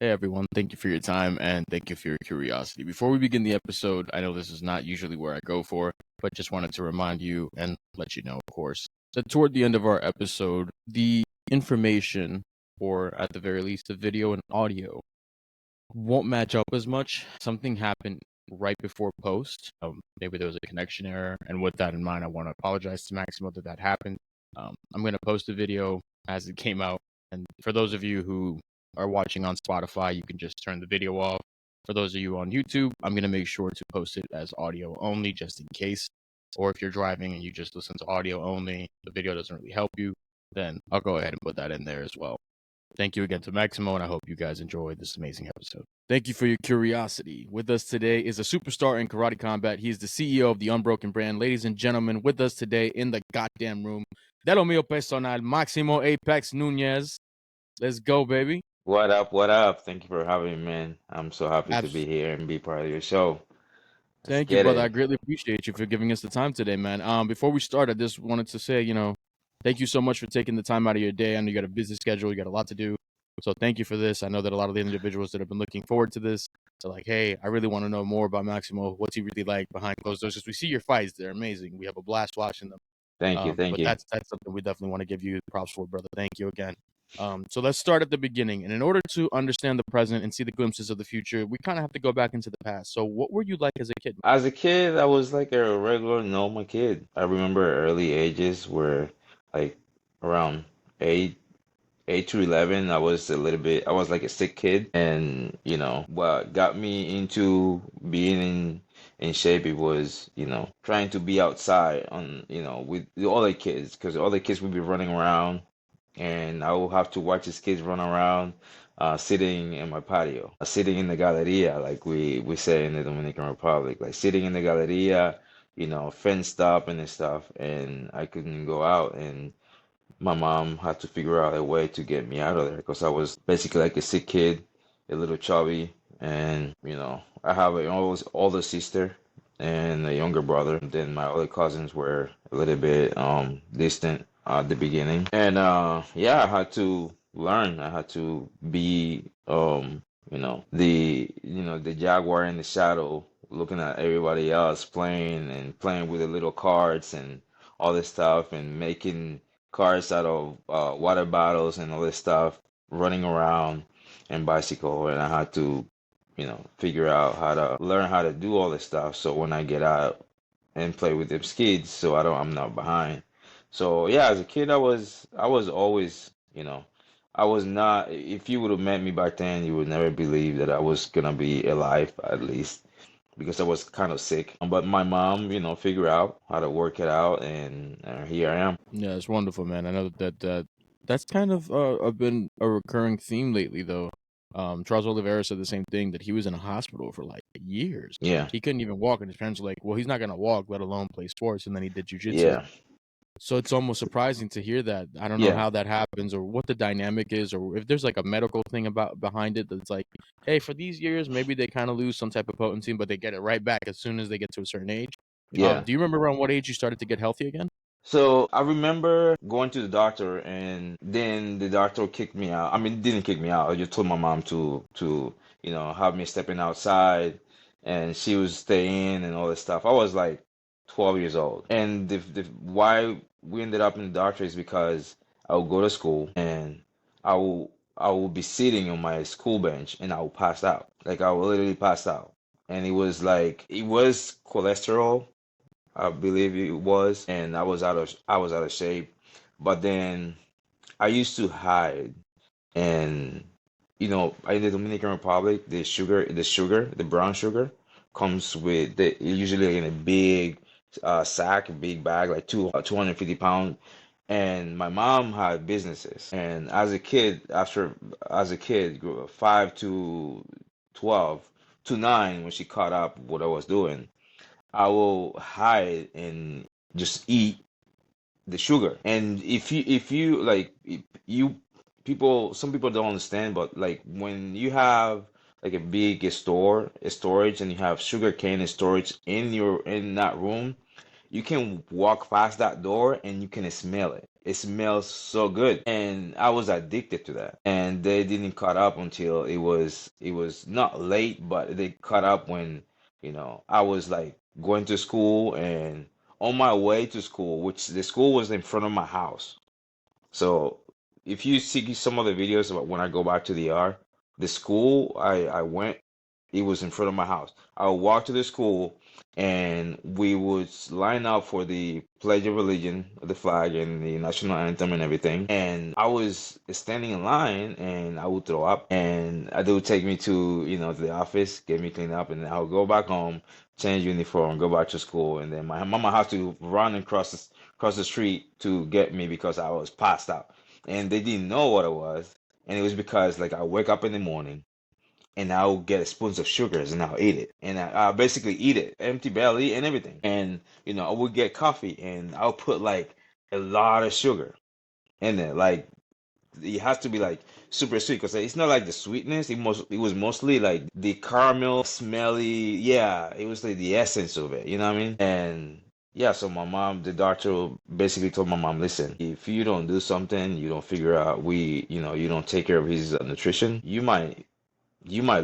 Hey everyone, thank you for your time and thank you for your curiosity. Before we begin the episode, I know this is not usually where I go for, but just wanted to remind you and let you know, of course, that toward the end of our episode, the information, or at the very least, the video and audio, won't match up as much. Something happened right before post. Maybe there was a connection error, and with that in mind, I want to apologize to Maximo that happened. I'm going to post the video as it came out, and for those of you who are watching on Spotify, you can just turn the video off. For those of you on YouTube, I'm going to make sure to post it as audio only just in case. Or if you're driving and you just listen to audio only, the video doesn't really help you, then I'll go ahead and put that in there as well. Thank you again to Maximo, and I hope you guys enjoyed this amazing episode. Thank you for your curiosity. With us today is a superstar in karate combat. He's the CEO of the Unbroken Brand. Ladies and gentlemen, with us today in the GOTDAM Room, de lo mío personal, Maximo Apex Nunez. Let's go, baby. What up? What up? Thank you for having me, man. I'm so happy to be Abs- here and be part of your show. Let's Thank you, get brother. I it. greatly appreciate you for giving us the time today, man. Before we start, I just wanted to say, thank you so much for taking the time out of your day. I know you got a busy schedule, you got a lot to do. So thank you for this. I know that a lot of the individuals that have been looking forward to this are like, hey, I really want to know more about Maximo. What's he really like behind closed doors? Because we see your fights. They're amazing. We have a blast watching them. Thank you. Thank But you. that's something we definitely want to give you props for, brother. Thank you again. So let's start at the beginning. And in order to understand the present and see the glimpses of the future, we kind of have to go back into the past. So what were you like as a kid? As a kid, I was like a regular normal kid. I remember early ages where like around 8 to 11, I was like a sick kid. And, what got me into being in shape, it was, trying to be outside with the other kids, because the other kids would be running around and I will have to watch these kids run around, sitting in my patio, sitting in the galeria, like we say in the Dominican Republic, like sitting in the galeria, fenced up and stuff, and I couldn't go out, and my mom had to figure out a way to get me out of there because I was basically like a sick kid, a little chubby, and I have an older sister and a younger brother. Then my other cousins were a little bit distant at the beginning, and yeah, I had to learn. I had to be the jaguar in the shadow, looking at everybody else playing and playing with the little cards and all this stuff and making cars out of water bottles and all this stuff, running around and bicycle, and I had to, figure out how to learn how to do all this stuff. So when I get out and play with them kids, so I'm not behind. So yeah, as a kid, I was always, I was not. If you would have met me back then, you would never believe that I was gonna be alive, at least because I was kind of sick. But my mom, figured out how to work it out, and here I am. Yeah, it's wonderful, man. I know that's kind of been a recurring theme lately, though. Charles Oliveira said the same thing, that he was in a hospital for like years. Yeah, He couldn't even walk, and his parents were like, "Well, he's not gonna walk, let alone play sports." And then he did jujitsu. yeah, So it's almost surprising to hear that. I don't know yeah. how that happens, or what the dynamic is, or if there's like a medical thing behind it that's like, hey, for these years, maybe they kind of lose some type of potency, but they get it right back as soon as they get to a certain age. Yeah. Do you remember around what age you started to get healthy again? So I remember going to the doctor, and then the doctor kicked me out. I mean, didn't kick me out. I just told my mom to have me stepping outside, and she was staying and all this stuff. I was like 12 years old, and the why we ended up in the doctor is because I would go to school and I will be sitting on my school bench and I will pass out. Like I will literally pass out, and it was cholesterol, I believe it was, and I was out of shape. But then I used to hide, and in the Dominican Republic, the brown sugar comes with usually in a big sack, a big bag, like 250 pounds. And my mom had businesses, and as a kid, 5 to 12 to 9, when she caught up what I was doing, I will hide and just eat the sugar. And if you like if you people some people don't understand, but like when you have like a big storage, and you have sugar cane storage in that room, you can walk past that door and you can smell it. it smells so good, and I was addicted to that. And they didn't cut up until it was not late, but they cut up when, I was like going to school, and on my way to school, which the school was in front of my house. So if you see some of the videos about when I go back to the R, the school I went, it was in front of my house. I would walk to the school, and we would line up for the Pledge of Religion, the flag, and the national anthem and everything. And I was standing in line, and I would throw up, and they would take me to the office, get me cleaned up, and then I would go back home, change uniform, go back to school, and then my mama had to run and cross the street to get me because I was passed out, and they didn't know what it was, and it was because like I wake up in the morning and I'll get spoons of sugars and I'll eat it. And I'll basically eat it, empty belly and everything. And, I would get coffee and I'll put like a lot of sugar in it. Like, it has to be like super sweet because it's not like the sweetness. It was mostly like the caramel, smelly. Yeah, it was like the essence of it. You know what I mean? And yeah, so the doctor basically told my mom, listen, if you don't do something, you don't figure out, you don't take care of his nutrition, you might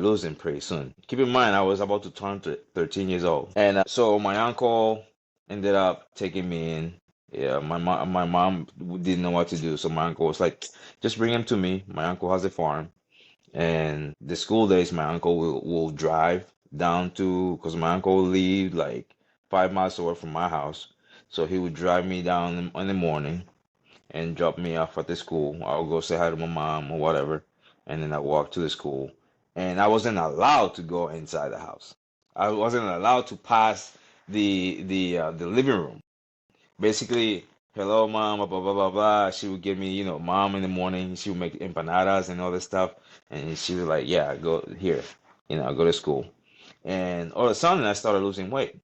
lose him pretty soon. Keep in mind, I was about to turn 13 years old. And so my uncle ended up taking me in. Yeah, my mom didn't know what to do. So my uncle was like, just bring him to me. My uncle has a farm. And the school days, my uncle will drive down to, because my uncle lived like 5 miles away from my house. So he would drive me down in the morning and drop me off at the school. I'll go say hi to my mom or whatever, and then I walk to the school. And I wasn't allowed to go inside the house. I wasn't allowed to pass the living room. Basically, hello, mom, blah blah blah blah blah. She would give me, mom in the morning. She would make empanadas and all this stuff, and she was like, "Yeah, go here, go to school." And all of a sudden, I started losing weight.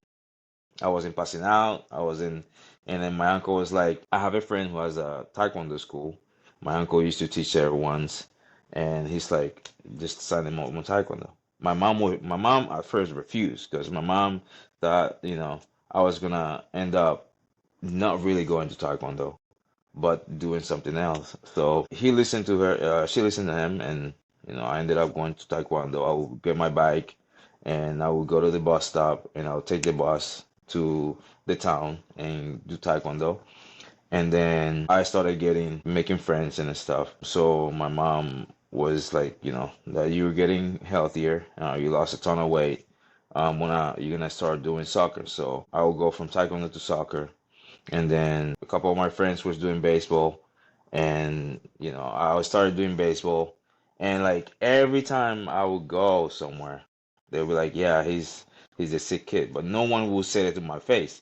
I wasn't passing out. And then my uncle was like, I have a friend who has a taekwondo school. My uncle used to teach there once, and he's like, just sign him up with taekwondo. My mom at first refused because my mom thought, I was gonna end up not really going to taekwondo, but doing something else. So he listened to her, she listened to him, and I ended up going to taekwondo. I would get my bike, and I would go to the bus stop, and I would take the bus to the town and do taekwondo. And then I started making friends and stuff. So my mom was like, that you're getting healthier, you lost a ton of weight. You're gonna start doing soccer. So I will go from taekwondo to soccer, and then a couple of my friends was doing baseball, and I started doing baseball, and like every time I would go somewhere, they'd be like, "Yeah, he's a sick kid," but no one would say it to my face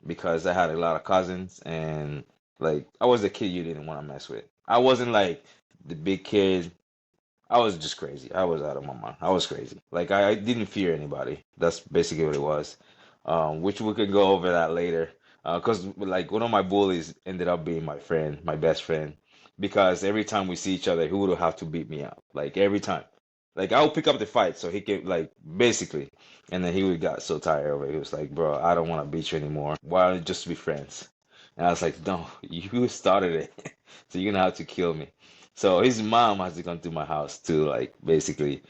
because I had a lot of cousins, and like I was the kid you didn't want to mess with. I wasn't like the big kid. I was just crazy. I was out of my mind. I was crazy. Like I didn't fear anybody. That's basically what it was. Which we could go over that later. Because like one of my bullies ended up being my friend, my best friend, because every time we see each other, he would have to beat me up. Like every time. Like I would pick up the fight so he could like basically, and then he would got so tired of it. He was like, "Bro, I don't want to beat you anymore. Why don't you just be friends?" And I was like, "No, you started it, so you're gonna have to kill me." So his mom has to come to my house to like basically,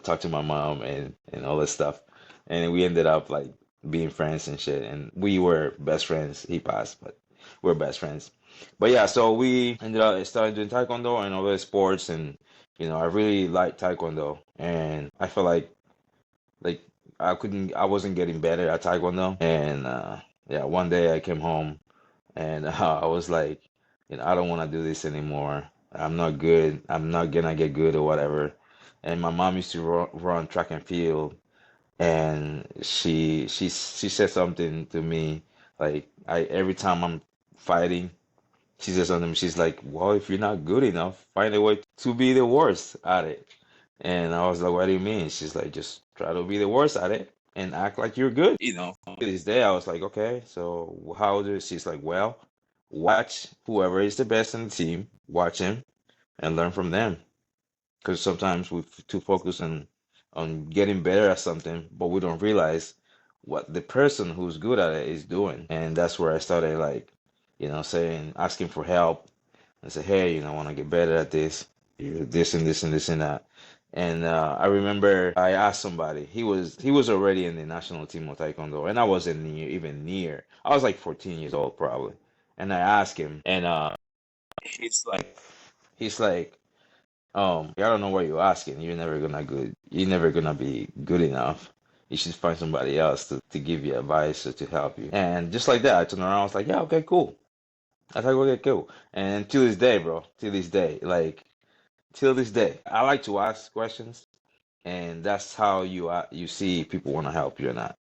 talk to my mom and all this stuff. And we ended up like being friends and shit. And we were best friends. He passed, but we're best friends. But yeah, so we ended up starting doing taekwondo and other sports, and I really liked taekwondo, and I felt like I wasn't getting better at taekwondo. And yeah, one day I came home, and I was like, I don't want to do this anymore. I'm not good. I'm not gonna get good or whatever. And my mom used to run track and field, and she said something to me like I every time I'm fighting, she says something. She's like, "Well, if you're not good enough, find a way to be the worst at it." And I was like, "What do you mean?" She's like, "Just try to be the worst at it and act like you're good." To this day, I was like, "Okay, so how do?" She's like, "Well, watch whoever is the best in the team, watch him and learn from them." Because sometimes we're too focused on getting better at something, but we don't realize what the person who's good at it is doing. And that's where I started like, saying, asking for help and say, hey, I want to get better at this, this and this and this and that. And I remember I asked somebody. He was already in the national team of Taekwondo, and I wasn't even near. I was like 14 years old probably. And I asked him, and he's like, I don't know what you're asking. You're never gonna be good enough. You should find somebody else to give you advice or to help you. And just like that, I turned around. I was like, yeah, okay, cool. I thought, okay, cool. And till this day, bro, till this day, I like to ask questions, and that's how you see if people want to help you or not.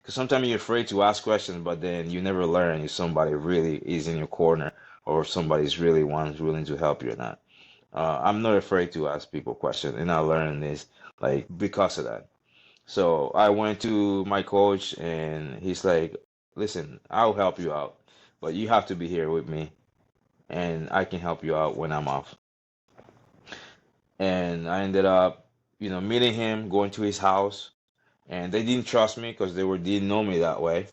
Because sometimes you're afraid to ask questions, but then you never learn if somebody really is in your corner or if somebody's really willing to help you or not. I'm not afraid to ask people questions, and I learned this like because of that. So I went to my coach, and he's like, "Listen, I'll help you out, but you have to be here with me, and I can help you out when I'm off." And I ended up, meeting him, going to his house, and they didn't trust me because didn't know me that way.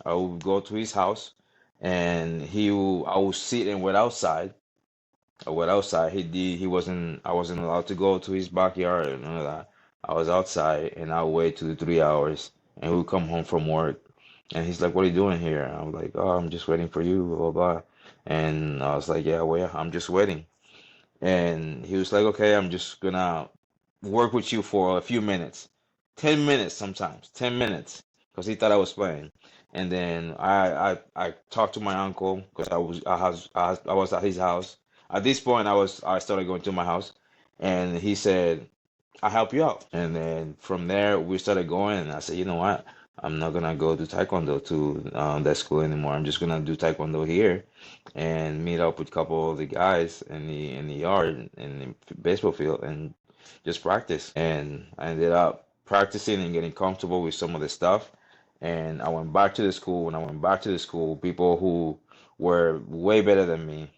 I would go to his house, and I would sit and wait outside. I went outside. He wasn't. I wasn't allowed to go to his backyard and none of that. I was outside, and I would wait 2 to 3 hours, and he would come home from work, and he's like, "What are you doing here?" I was like, "Oh, I'm just waiting for you." Blah blah blah. And I was like, "Yeah, well, I'm just waiting." And he was like, okay, I'm just gonna work with you for a few minutes, 10 minutes sometimes, 10 minutes, because he thought I was playing. And then I talked to my uncle because I was at his house. At this point, I started going to my house, and he said, "I'll help you out." And then from there, we started going, and I said, "You know what? I'm not gonna go to Taekwondo to that school anymore. I'm just gonna do Taekwondo here and meet up with a couple of the guys in the yard in the baseball field and just practice." And I ended up practicing and getting comfortable with some of the stuff. And I went back to the school. When I went back to the school, people who were way better than me,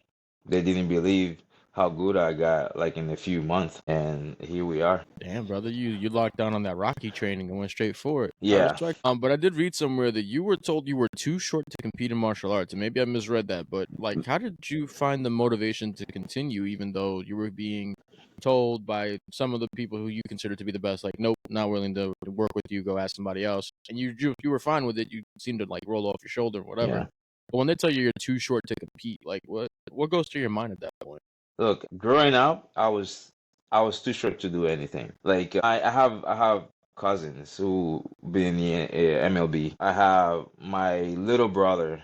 they didn't believe how good I got like in a few months. And here we are. Damn, brother, you locked down on that Rocky training and went straight for it. I Yeah. respect. But I did read somewhere that you were told you were too short to compete in martial arts, and maybe I misread that. But like, how did you find the motivation to continue, even though you were being told by some of the people who you consider to be the best, like, nope, not willing to work with you, go ask somebody else, and you were fine with it. You seemed to like roll off your shoulder, or whatever. Yeah. But when they tell you you're too short to compete, like, what goes through your mind at that point? Look, growing up, I was too short to do anything. Like I have cousins who been in the MLB. I have my little brother.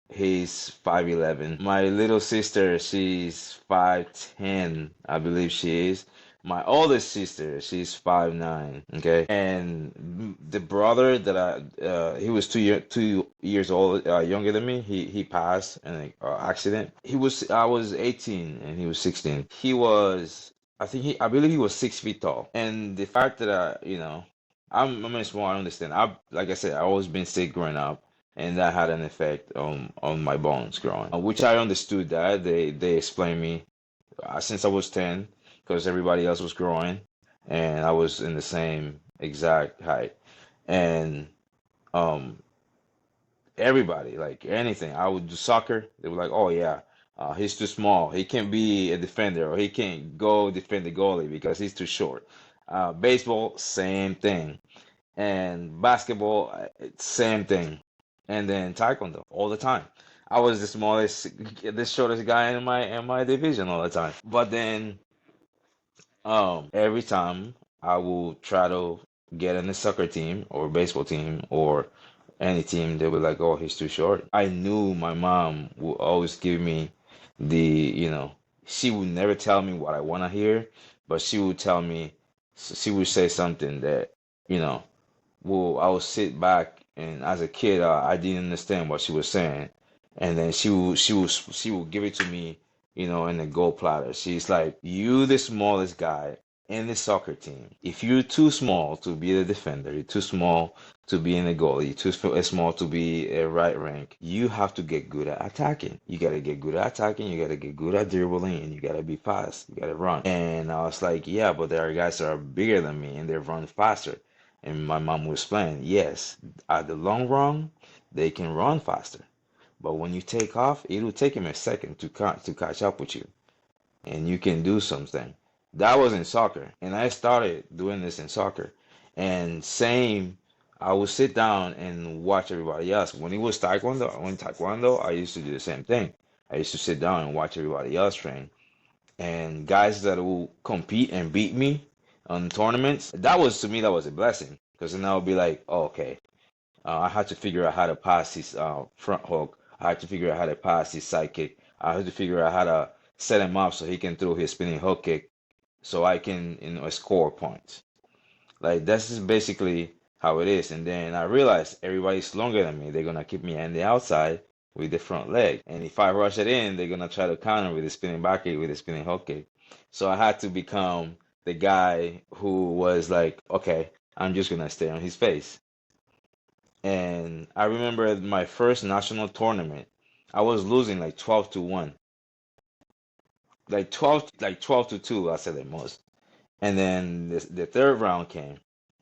He's 5'11". My little sister, she's 5'10", I believe she is. My oldest sister, she's 5'9". Okay, and the brother that he was 2 years old, younger than me. He passed in an accident. I was 18 and he was 16. I believe he was 6 feet tall. And the fact that I'm small, I understand. Like I said, I always been sick growing up, and that had an effect on my bones growing, which I understood that they explained me since I was 10, because everybody else was growing, and I was in the same exact height, and um everybody, like anything, I would do soccer. They were like, "Oh yeah, he's too small. He can't be a defender, or he can't go defend the goalie because he's too short." Baseball, same thing, and basketball, same thing, and then taekwondo all the time. I was the smallest, the shortest guy in my division all the time. But then, every time I will try to get in a soccer team or baseball team or any team, they were like, "Oh, he's too short." I knew my mom would always give me she would never tell me what I want to hear, but she would say something that, you know, well, I would sit back, and as a kid, I didn't understand what she was saying, and then she would give it to me, in a gold platter. She's like, "You, the smallest guy in the soccer team. If you're too small to be the defender, you're too small to be in the goal, you're too small to be a right rank. You have to get good at attacking. You gotta get good at attacking. You gotta get good at dribbling, and you gotta be fast. You gotta run." And I was like, "Yeah, but there are guys that are bigger than me, and they run faster." And my mom was explaining, yes, at the long run, they can run faster. But when you take off, it'll take him a second to catch up with you, and you can do something. That was in soccer, and I started doing this in soccer. And same, I would sit down and watch everybody else. When it was taekwondo, I used to do the same thing. I used to sit down and watch everybody else train. And guys that will compete and beat me on tournaments, that was to me that was a blessing because then I would be like, oh, okay, I had to figure out how to pass his front hook. I had to figure out how to pass his side kick. I had to figure out how to set him up so he can throw his spinning hook kick, so I can score points. Like this is basically how it is. And then I realized everybody's longer than me. They're gonna keep me on the outside with the front leg. And if I rush it in, they're gonna try to counter with the spinning back kick, with the spinning hook kick. So I had to become the guy who was like, okay, I'm just gonna stay on his face. And I remember my first national tournament, I was losing like 12-1. Like 12 to 2, I said at most. And then the third round came,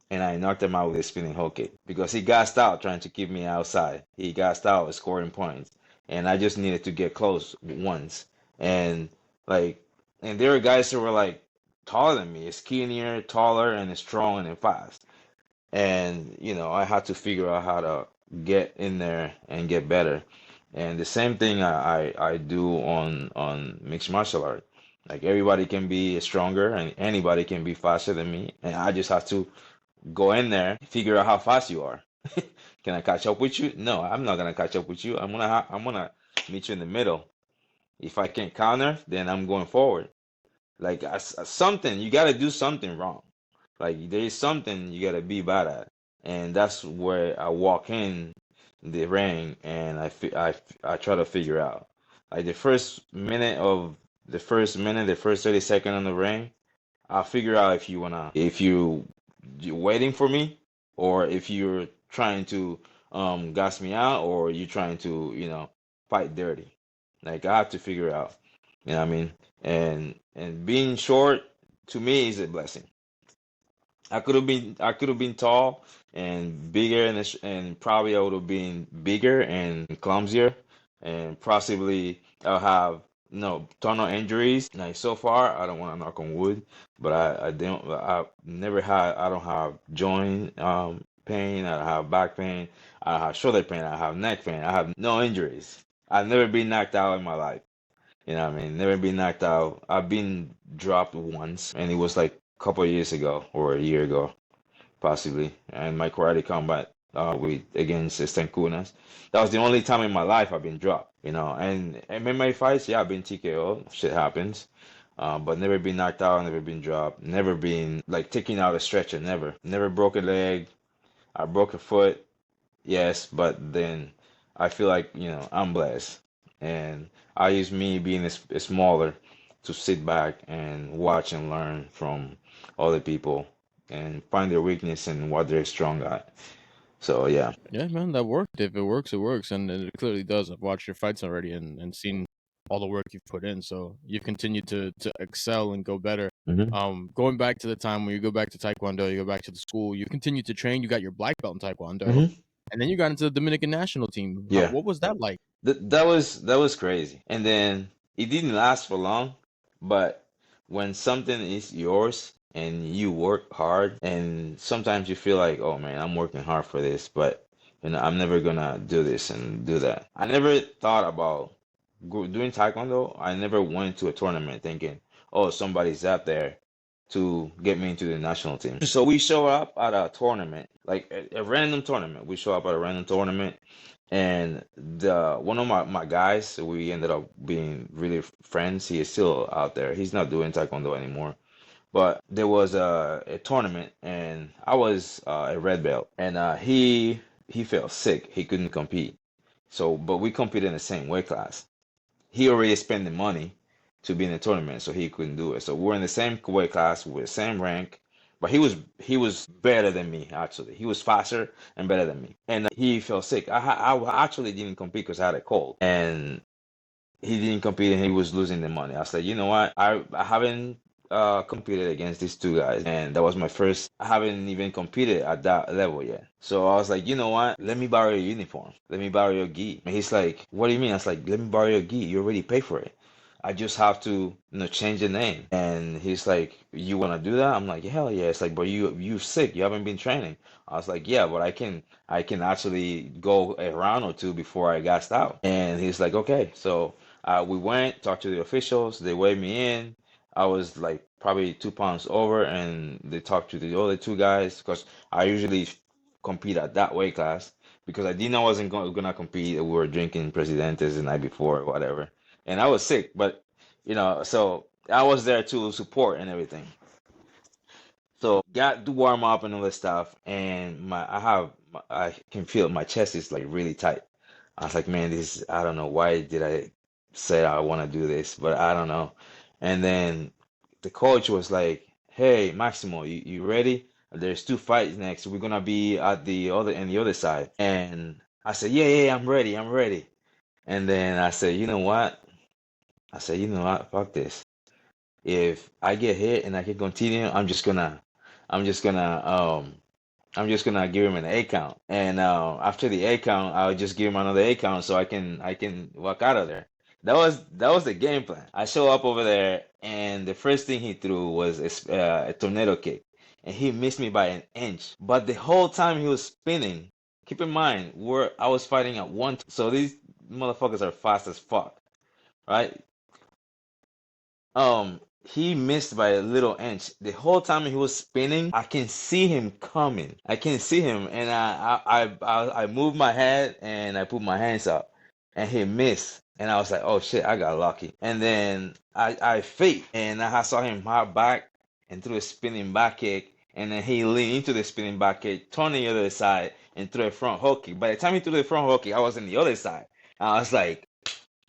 and I knocked him out with a spinning hook kick because he gassed out trying to keep me outside. He gassed out scoring points, and I just needed to get close once. And like, and there were guys who were like taller than me, skinnier, taller, and strong and fast. And I had to figure out how to get in there and get better. And the same thing I do on mixed martial art. Like everybody can be stronger and anybody can be faster than me, and I just have to go in there, figure out how fast you are. Can I catch up with you? No, I'm not gonna catch up with you. I'm gonna meet you in the middle. If I can't counter, then I'm going forward. Like something, you gotta do something wrong. Like there is something you gotta be bad at, and that's where I walk in the ring and I try to figure out. Like the first 30 seconds on the ring, I'll figure out if you're waiting for me, or if you're trying to gas me out, or you're trying to fight dirty. Like I have to figure out. You know what I mean? And being short to me is a blessing. I could have been tall and bigger, and probably I would have been bigger and clumsier, and possibly I'll have no ton of injuries. Like so far, I don't want to knock on wood, but I don't have joint pain. I don't have back pain. I don't have shoulder pain. I have neck pain. I have no injuries. I've never been knocked out in my life. You know what I mean? Never been knocked out. I've been dropped once, and it was like a couple of years ago or a year ago, possibly. And my karate combat with against Nuñez. That was the only time in my life I've been dropped. And MMA fights, yeah, I've been TKO. Shit happens. But never been knocked out, never been dropped, never been like taken out a stretcher, never broke a leg. I broke a foot, yes, but then I feel like, I'm blessed. And I use me being smaller to sit back and watch and learn from other people and find their weakness and what they're strong at. So, yeah. Yeah, man, that worked. If it works, it works, and it clearly does. I've watched your fights already and seen all the work you've put in. So you've continued to excel and go better. hmm Going back to the time when you go back to Taekwondo, you go back to the school, you continue to train. You got your black belt in Taekwondo, hmm and then you got into the Dominican national team. Yeah. What was that like? That was crazy. And then it didn't last for long, but when something is yours and you work hard, and sometimes you feel like, oh man, I'm working hard for this, but I'm never gonna do this and do that. I never thought about doing taekwondo. I never went to a tournament thinking, oh, somebody's out there to get me into the national team. So we show up at a tournament, like a random tournament. We show up at a random tournament, and the one of my guys, we ended up being really friends. He is still out there. He's not doing taekwondo anymore. But there was a tournament, and I was a red belt, and he felt sick. He couldn't compete. So, but we competed in the same weight class. He already spent the money to be in the tournament, so he couldn't do it. So we're in the same weight class with the same rank, but he was better than me actually. He was faster and better than me, and he felt sick. I actually didn't compete because I had a cold, and he didn't compete, and he was losing the money. I was like, you know what? I haven't competed against these two guys, and that was my first. I haven't even competed at that level yet. So I was like, you know what? Let me borrow your uniform. Let me borrow your gi. And he's like, what do you mean? I was like, let me borrow your gi. You already paid for it. I just have to, change the name. And he's like, you want to do that? I'm like, hell yeah. It's like, but you sick. You haven't been training. I was like, yeah, but I can actually go a round or two before I gassed out. And he's like, okay. So we went, talked to the officials. They weighed me in. I was like probably 2 pounds over, and they talked to the other two guys because I usually compete at that weight class because I didn't know I wasn't gonna compete. We were drinking Presidentes the night before or whatever, and I was sick, but so I was there to support and everything. So got to warm up and all this stuff, and I can feel my chest is like really tight. I was like, man, I don't know why did I say I want to do this, but I don't know. And then the coach was like, hey, Maximo, you ready? There's two fights next. We're gonna be at the other side. And I said, yeah, I'm ready. And then I said, you know what? Fuck this. If I get hit and I can continue, I'm just gonna give him an A count, and after the A count, I'll just give him another A count so I can walk out of there. That was the game plan. I show up over there, and the first thing he threw was a tornado kick, and he missed me by an inch. But the whole time he was spinning. Keep in mind, I was fighting at one, so these motherfuckers are fast as fuck, right? He missed by a little inch. The whole time he was spinning, I can see him coming. I can see him, and I moved my head and I put my hands up, and he missed. And I was like, oh shit, I got lucky. And then I faked, and I saw him hop back and threw a spinning back kick, and then he leaned into the spinning back kick, turned the other side, and threw a front hook kick. By the time he threw the front hook kick, I was on the other side. I was like,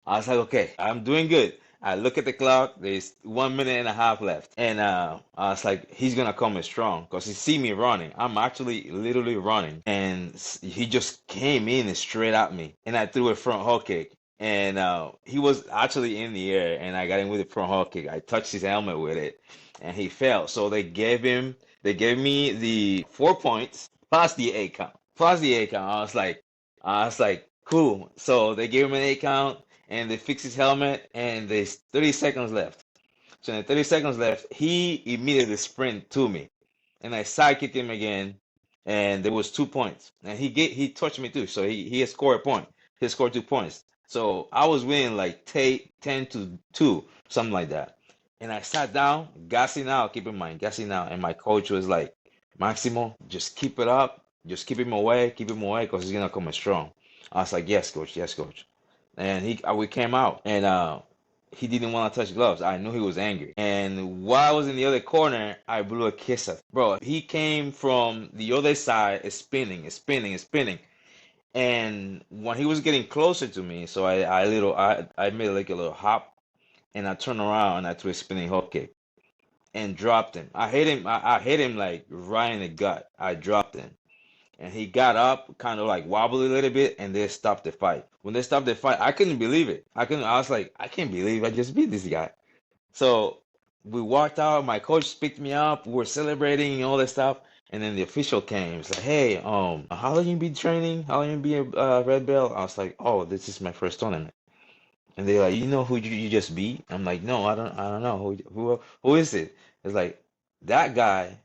okay, I'm doing good. I look at the clock. There's 1 minute and a half left, and I was like, he's gonna come strong because he see me running. I'm actually literally running, and he just came in straight at me, and I threw a front hook kick, and he was actually in the air, and I got him with the front hook kick. I touched his helmet with it, and he fell. So they gave me the 4 points plus the 8 count, I was like, cool. So they gave him an 8 count, and they fixed his helmet, and there's 30 seconds left. So in the 30 seconds left, he immediately sprint to me, and I sidekicked him again, and there was 2 points, and he touched me too, so he had scored a point. He scored 2 points, so I was winning like 10-2, something like that. And I sat down, gassing out. Keep in mind, gassing out, and my coach was like, Maximo, just keep it up, just keep him away, because he's gonna come strong. I was like, yes, coach, yes, coach. And we came out, and he didn't want to touch gloves. I knew he was angry. And while I was in the other corner, I blew a kiss at him. Bro, he came from the other side, spinning. And when he was getting closer to me, so I made like a little hop, and I turned around and I threw a spinning hook kick and dropped him. I hit him like right in the gut. I dropped him. And he got up, kind of like wobbled a little bit, and they stopped the fight. When they stopped the fight, I couldn't believe it. I was like, I can't believe I just beat this guy. So we walked out. My coach picked me up. We were celebrating and all that stuff. And then the official came. It's like, hey, how long you been training? How long you been a red belt? I was like, oh, this is my first tournament. And they're like, you know who you just beat? I'm like, no, I don't know. Who is it? It's like, that guy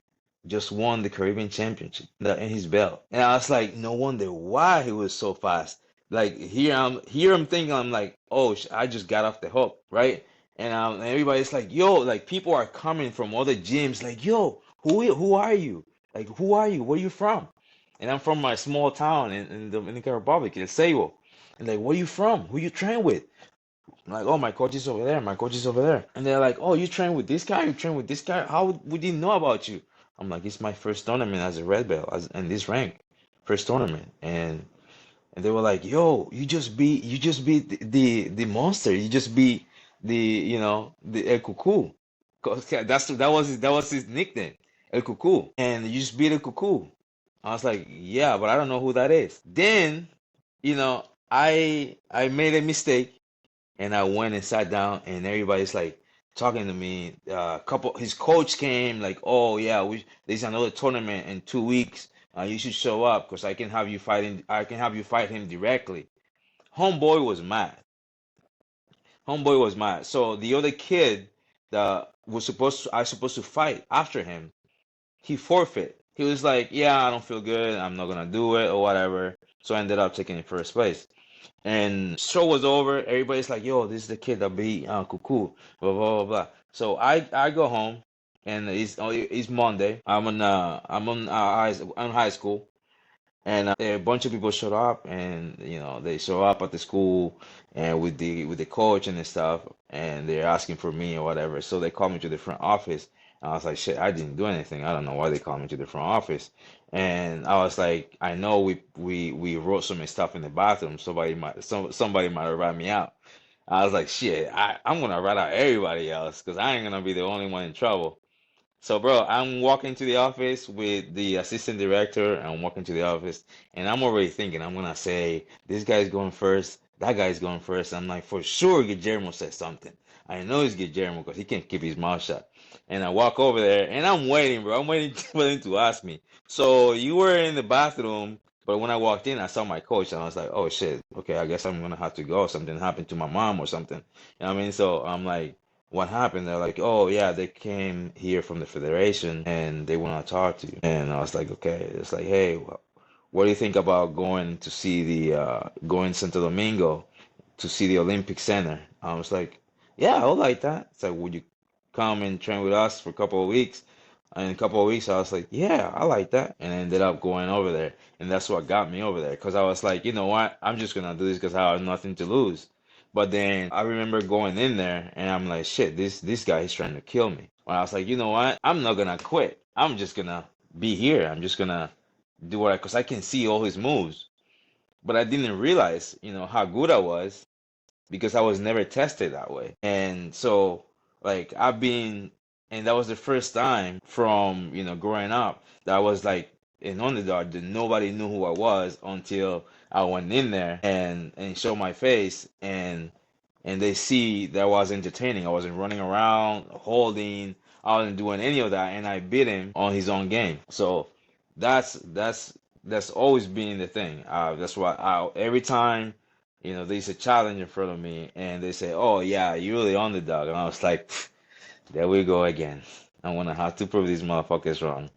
just won the Caribbean Championship in his belt. And I was like, no wonder why he was so fast. Like here I'm thinking, I'm like, oh, I just got off the hook, right? And everybody's like, yo, like people are coming from other gyms, like, yo, who are you? Like, who are you? Where you from? And I'm from my small town in the Dominican Republic, in Seibo. And like, where you from? Who you train with? I'm like, oh, my coach is over there. My coach is over there. And they're like, oh, you train with this guy? You train with this guy? How we didn't know about you? I'm like, it's my first tournament as a red belt, in this rank, first tournament. And they were like, yo, you just beat the monster. You just beat the El Cuckoo. 'Cause that was his nickname, El Cuckoo. And you just beat El Cuckoo. I was like, yeah, but I don't know who that is. Then, I made a mistake, and I went and sat down, and everybody's like, talking to me. His coach came like, oh yeah, there's another tournament in 2 weeks. You should show up because I can have you fight him directly. Homeboy was mad. Homeboy was mad. So the other kid that I supposed to fight after him, he forfeit. He was like, yeah, I don't feel good. I'm not gonna do it or whatever. So I ended up taking it first place. And show was over. Everybody's like, yo, this is the kid that beat Cuckoo, blah, blah, blah, blah. So I go home, and it's Monday. I'm on high school, and a bunch of people showed up, and they show up at the school and with the coach and stuff, and they're asking for me or whatever. So they called me to the front office. And I was like, shit, I didn't do anything. I don't know why they called me to the front office. And I was like, I know we wrote some stuff in the bathroom. Somebody might have rat me out. I was like, shit, I'm gonna rat out everybody else because I ain't gonna be the only one in trouble. So, bro, I'm walking to the office with the assistant director. I'm walking to the office, and I'm already thinking I'm gonna say this guy's going first, that guy's going first. I'm like, for sure, Guillermo said something. I know it's Guillermo because he can't keep his mouth shut. And I walk over there, and I'm waiting, bro. I'm waiting for him to ask me. So you were in the bathroom, but when I walked in, I saw my coach, and I was like, oh shit, okay, I guess I'm gonna have to go. Something happened to my mom or something. You know what I mean? So I'm like, what happened? They're like, oh yeah, they came here from the federation and they want to talk to you. And I was like, okay. It's like, hey, what do you think about going to see going Santo Domingo to see the Olympic Center? I was like, yeah, I would like that. It's like, would you come and train with us for a couple of weeks? And in a couple of weeks, I was like, yeah, I like that. And I ended up going over there. And that's what got me over there. Because I was like, you know what? I'm just going to do this because I have nothing to lose. But then I remember going in there and I'm like, shit, this guy is trying to kill me. And I was like, you know what? I'm not gonna quit. I'm just gonna be here. I'm just gonna do what because I can see all his moves. But I didn't realize, how good I was because I was never tested that way. And so, like, and that was the first time from, growing up that I was like an underdog that nobody knew who I was until I went in there and showed my face and they see that I was entertaining. I wasn't running around, holding, I wasn't doing any of that, and I beat him on his own game. So that's always been the thing. That's why every time there's a challenge in front of me, and they say, "Oh yeah, you're the underdog," and I was like, "There we go again. I'm gonna have to prove these motherfuckers wrong,"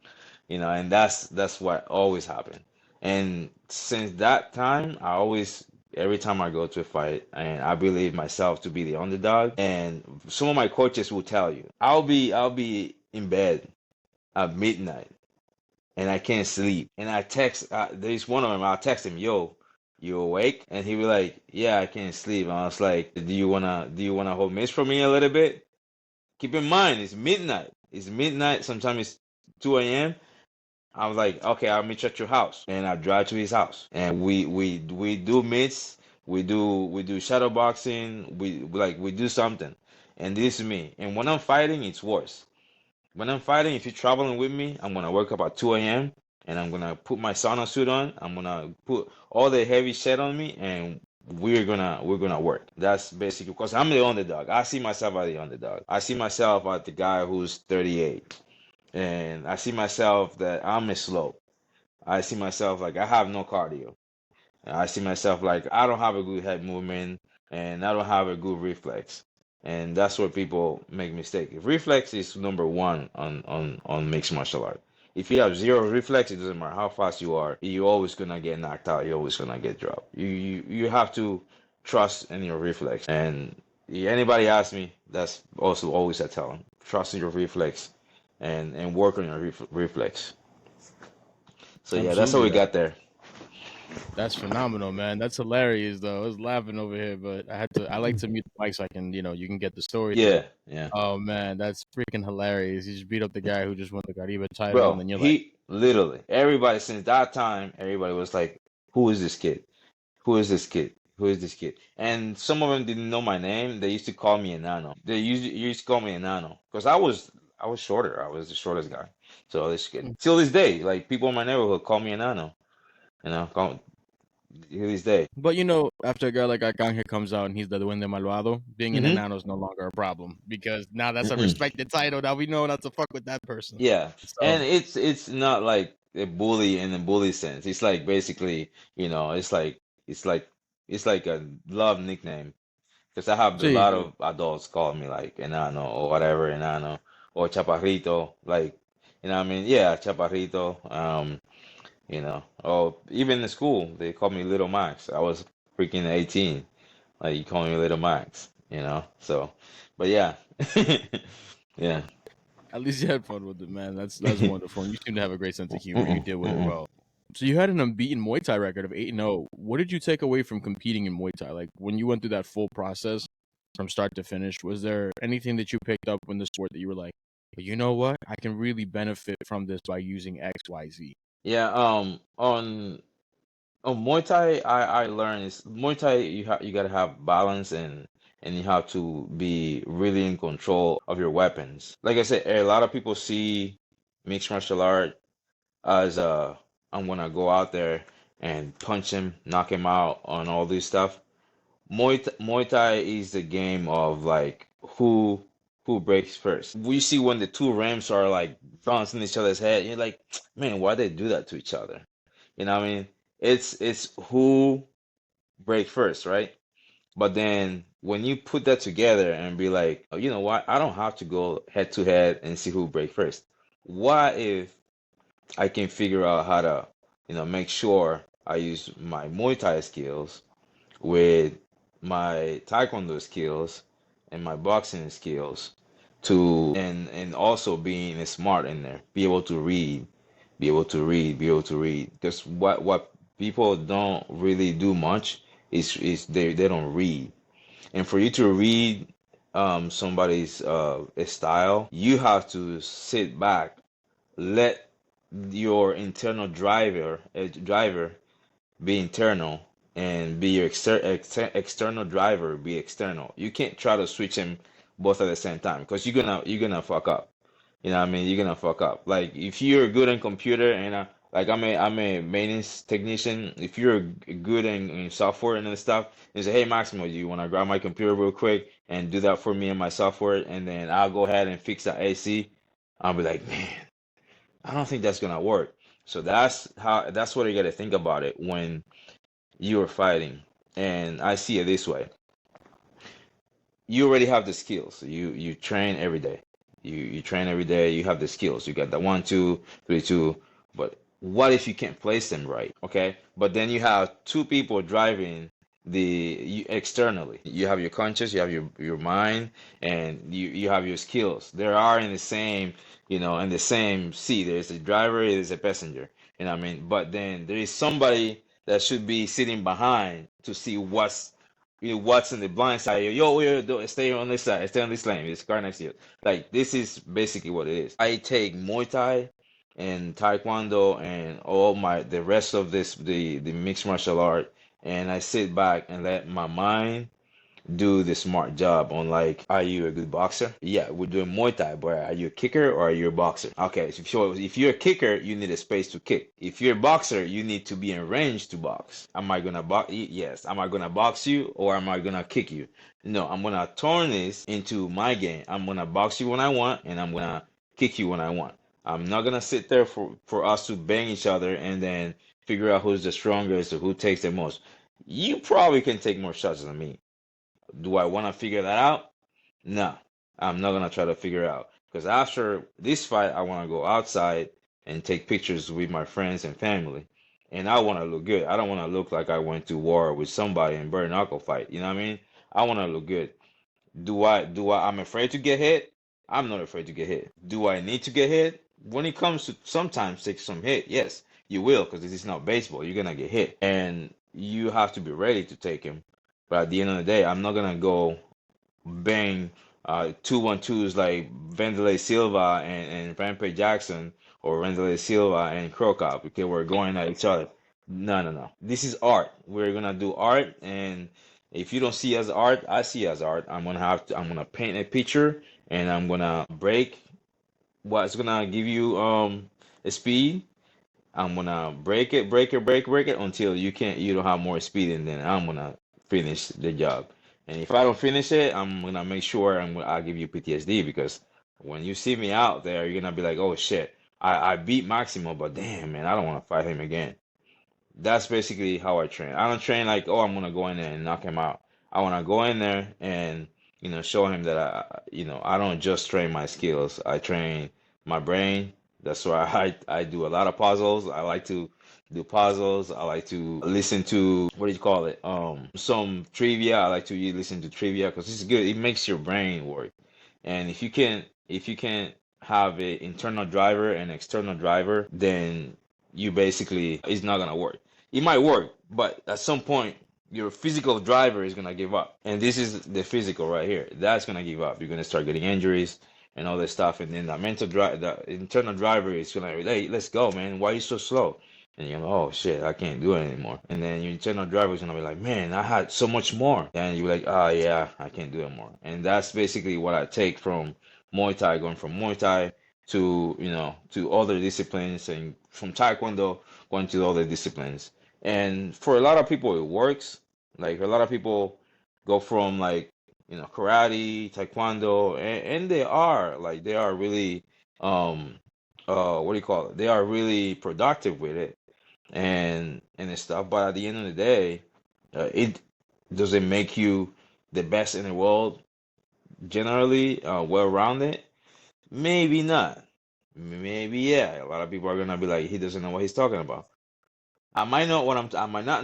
and that's what always happened. And since that time, every time I go to a fight, and I believe myself to be the underdog, and some of my coaches will tell you, I'll be in bed at midnight, and I can't sleep, and I text. There's one of them. I'll text him, "Yo, you awake?" And he'll be like, "Yeah, I can't sleep." And I was like, "Do you wanna hold miss for me a little bit?" Keep in mind, it's midnight. It's midnight. Sometimes it's 2 a.m. I was like, okay, I'll meet you at your house, and I drive to his house, and we do meets, we do shadow boxing, we do something, and this is me. And when I'm fighting, it's worse. When I'm fighting, if you're traveling with me, I'm gonna wake up at 2 a.m. and I'm gonna put my sauna suit on. I'm gonna put all the heavy shit on me, and we're gonna work. That's basically because I'm the underdog. I see myself as the underdog. I see myself as the guy who's 38. And I see myself that I'm a slow. I see myself like I have no cardio. And I see myself like I don't have a good head movement and I don't have a good reflex. And that's where people make mistake. Reflex is number one on mixed martial art. If you have zero reflex, it doesn't matter how fast you are. You're always gonna get knocked out. You're always gonna get dropped. You have to trust in your reflex. And anybody asks me, that's also always I tell them. Trust in your reflex and work on your reflex. So yeah, that's how Absolutely. we got there. That's phenomenal, man. That's hilarious, though. I was laughing over here, but I like to mute the mic so I can, you can get the story through. Yeah, yeah. Oh man, that's freaking hilarious. You just beat up the guy who just won the Caribe title, and Bro, then you're like, he literally everybody since that time, everybody was like, "Who is this kid? Who is this kid? Who is this kid?" And some of them didn't know my name. They used to call me Enano. They used to call me Enano because I was shorter. I was the shortest guy. So this kid, till this day, like people in my neighborhood call me Enano. You know, to this day. But you know, after a guy like Arcangel comes out and he's the Duende Malvado, being an Mm-hmm. enano is no longer a problem because now that's a Mm-mm. respected title. Now we know not to fuck with that person. Yeah, So and it's not like a bully in a bully sense. It's like basically, it's like it's like a love nickname because I have a sí, lot of adults call me like enano or whatever, enano or chaparrito, like what I mean? Yeah, chaparrito. Or even in school they call me Little Max. I was freaking 18. Like you call me Little Max. So, but yeah, yeah. at least you had fun with it, man. That's wonderful. And you seem to have a great sense of humor. You Mm-mm, deal with it mm-mm. well. So you had an unbeaten Muay Thai record of 8-0. What did you take away from competing in Muay Thai? Like when you went through that full process from start to finish, was there anything that you picked up in the sport that you were like, you know what? I can really benefit from this by using X, Y, Z. Yeah, on Muay Thai, I learned is Muay Thai you gotta have balance and you have to be really in control of your weapons. Like I said, a lot of people see mixed martial art as I'm gonna go out there and punch him, knock him out on all this stuff. Muay Thai is the game of like who breaks first. We see when the two Rams are like bouncing each other's head, you're like, man, why they do that to each other? You know what I mean? It's who break first, right? But then when you put that together and be like, oh, you know what? I don't have to go head to head and see who break first. What if I can figure out how to, make sure I use my Muay Thai skills with my Taekwondo skills and my boxing skills to and also being smart in there, be able to read, be able to read, be able to read. Because what people don't really do much is they don't read. And for you to read somebody's style, you have to sit back, let your internal driver be internal and be your external driver be external. You can't try to switch them both at the same time because you're gonna fuck up. You know what I mean? You're gonna fuck up. Like if you're good in computer and like I'm a maintenance technician. If you're good in software and stuff, and say, hey Maximo, do you want to grab my computer real quick and do that for me and my software, and then I'll go ahead and fix that AC. I'll be like, man, I don't think that's gonna work. So that's what you gotta think about it when you're fighting. And I see it this way. You already have the skills. You train every day. You train every day. You have the skills. You got the 1, 2, 3, 2. But what if you can't place them right? Okay. But then you have two people driving externally. You have your conscious, you have your mind, and you have your skills. There are in the same in the same seat. There's a driver, there's a passenger. You know what I mean? But then there is somebody that should be sitting behind to see what's in the blind side. Stay on this side, stay on this lane. This car next to you. Like this is basically what it is. I take Muay Thai and Taekwondo and all the rest of the mixed martial art, and I sit back and let my mind do the smart job on like, are you a good boxer? Yeah, we're doing Muay Thai, but are you a kicker or are you a boxer? Okay, so if you're a kicker, you need a space to kick. If you're a boxer, you need to be in range to box. Am I gonna box? Yes. Am I gonna box you or am I gonna kick you? No, I'm gonna turn this into my game. I'm gonna box you when I want, and I'm gonna kick you when I want. I'm not gonna sit there for us to bang each other and then figure out who's the strongest or who takes the most. You probably can take more shots than me. Do I want to figure that out? No, I'm not gonna try to figure it out because after this fight, I want to go outside and take pictures with my friends and family, and I want to look good. I don't want to look like I went to war with somebody and bare knuckle fight. You know what I mean? I want to look good. I'm afraid to get hit? I'm not afraid to get hit. Do I need to get hit? When it comes to sometimes take some hit, yes, you will, because this is not baseball. You're gonna get hit, and you have to be ready to take him. But at the end of the day, I'm not gonna go bang 2-1-2s like Vanderlei Silva and Rampage Jackson or Vanderlei Silva and Crocop because we're going at each other. No, no, no. This is art. We're gonna do art, and if you don't see as art, I see as art. I'm gonna paint a picture, and I'm gonna break what's gonna give you a speed, I'm gonna break it until you don't have more speed, and then I'm gonna finish the job. And if I don't finish it, I'm gonna make sure I'll give you PTSD because when you see me out there, you're gonna be like, oh shit, I beat Maximo, but damn man, I don't want to fight him again. That's basically how I train. I don't train like, oh, I'm gonna go in there and knock him out. I want to go in there and show him that I don't just train my skills. I train my brain. That's why I do a lot of puzzles. I like to do puzzles. I like to listen to what do you call it? Some trivia. I like to listen to trivia because it's good. It makes your brain work. And if you can have an internal driver and external driver, then you basically it's not gonna work. It might work, but at some point your physical driver is gonna give up. And this is the physical right here. That's gonna give up. You're gonna start getting injuries and all this stuff. And then the mental drive, the internal driver is gonna, hey, let's go, man. Why are you so slow? And you're like, oh shit, I can't do it anymore. And then your internal driver is gonna be like, man, I had so much more. And you're like, oh yeah, I can't do it more. And that's basically what I take from Muay Thai, going from Muay Thai to to other disciplines, and from Taekwondo going to other disciplines. And for a lot of people, it works. Like a lot of people go from like karate, Taekwondo, and they are really what do you call it? They are really productive with it and stuff. But at the end of the day, it does it make you the best in the world generally, well rounded? Maybe not. Maybe yeah. A lot of people are gonna be like, he doesn't know what he's talking about. I might not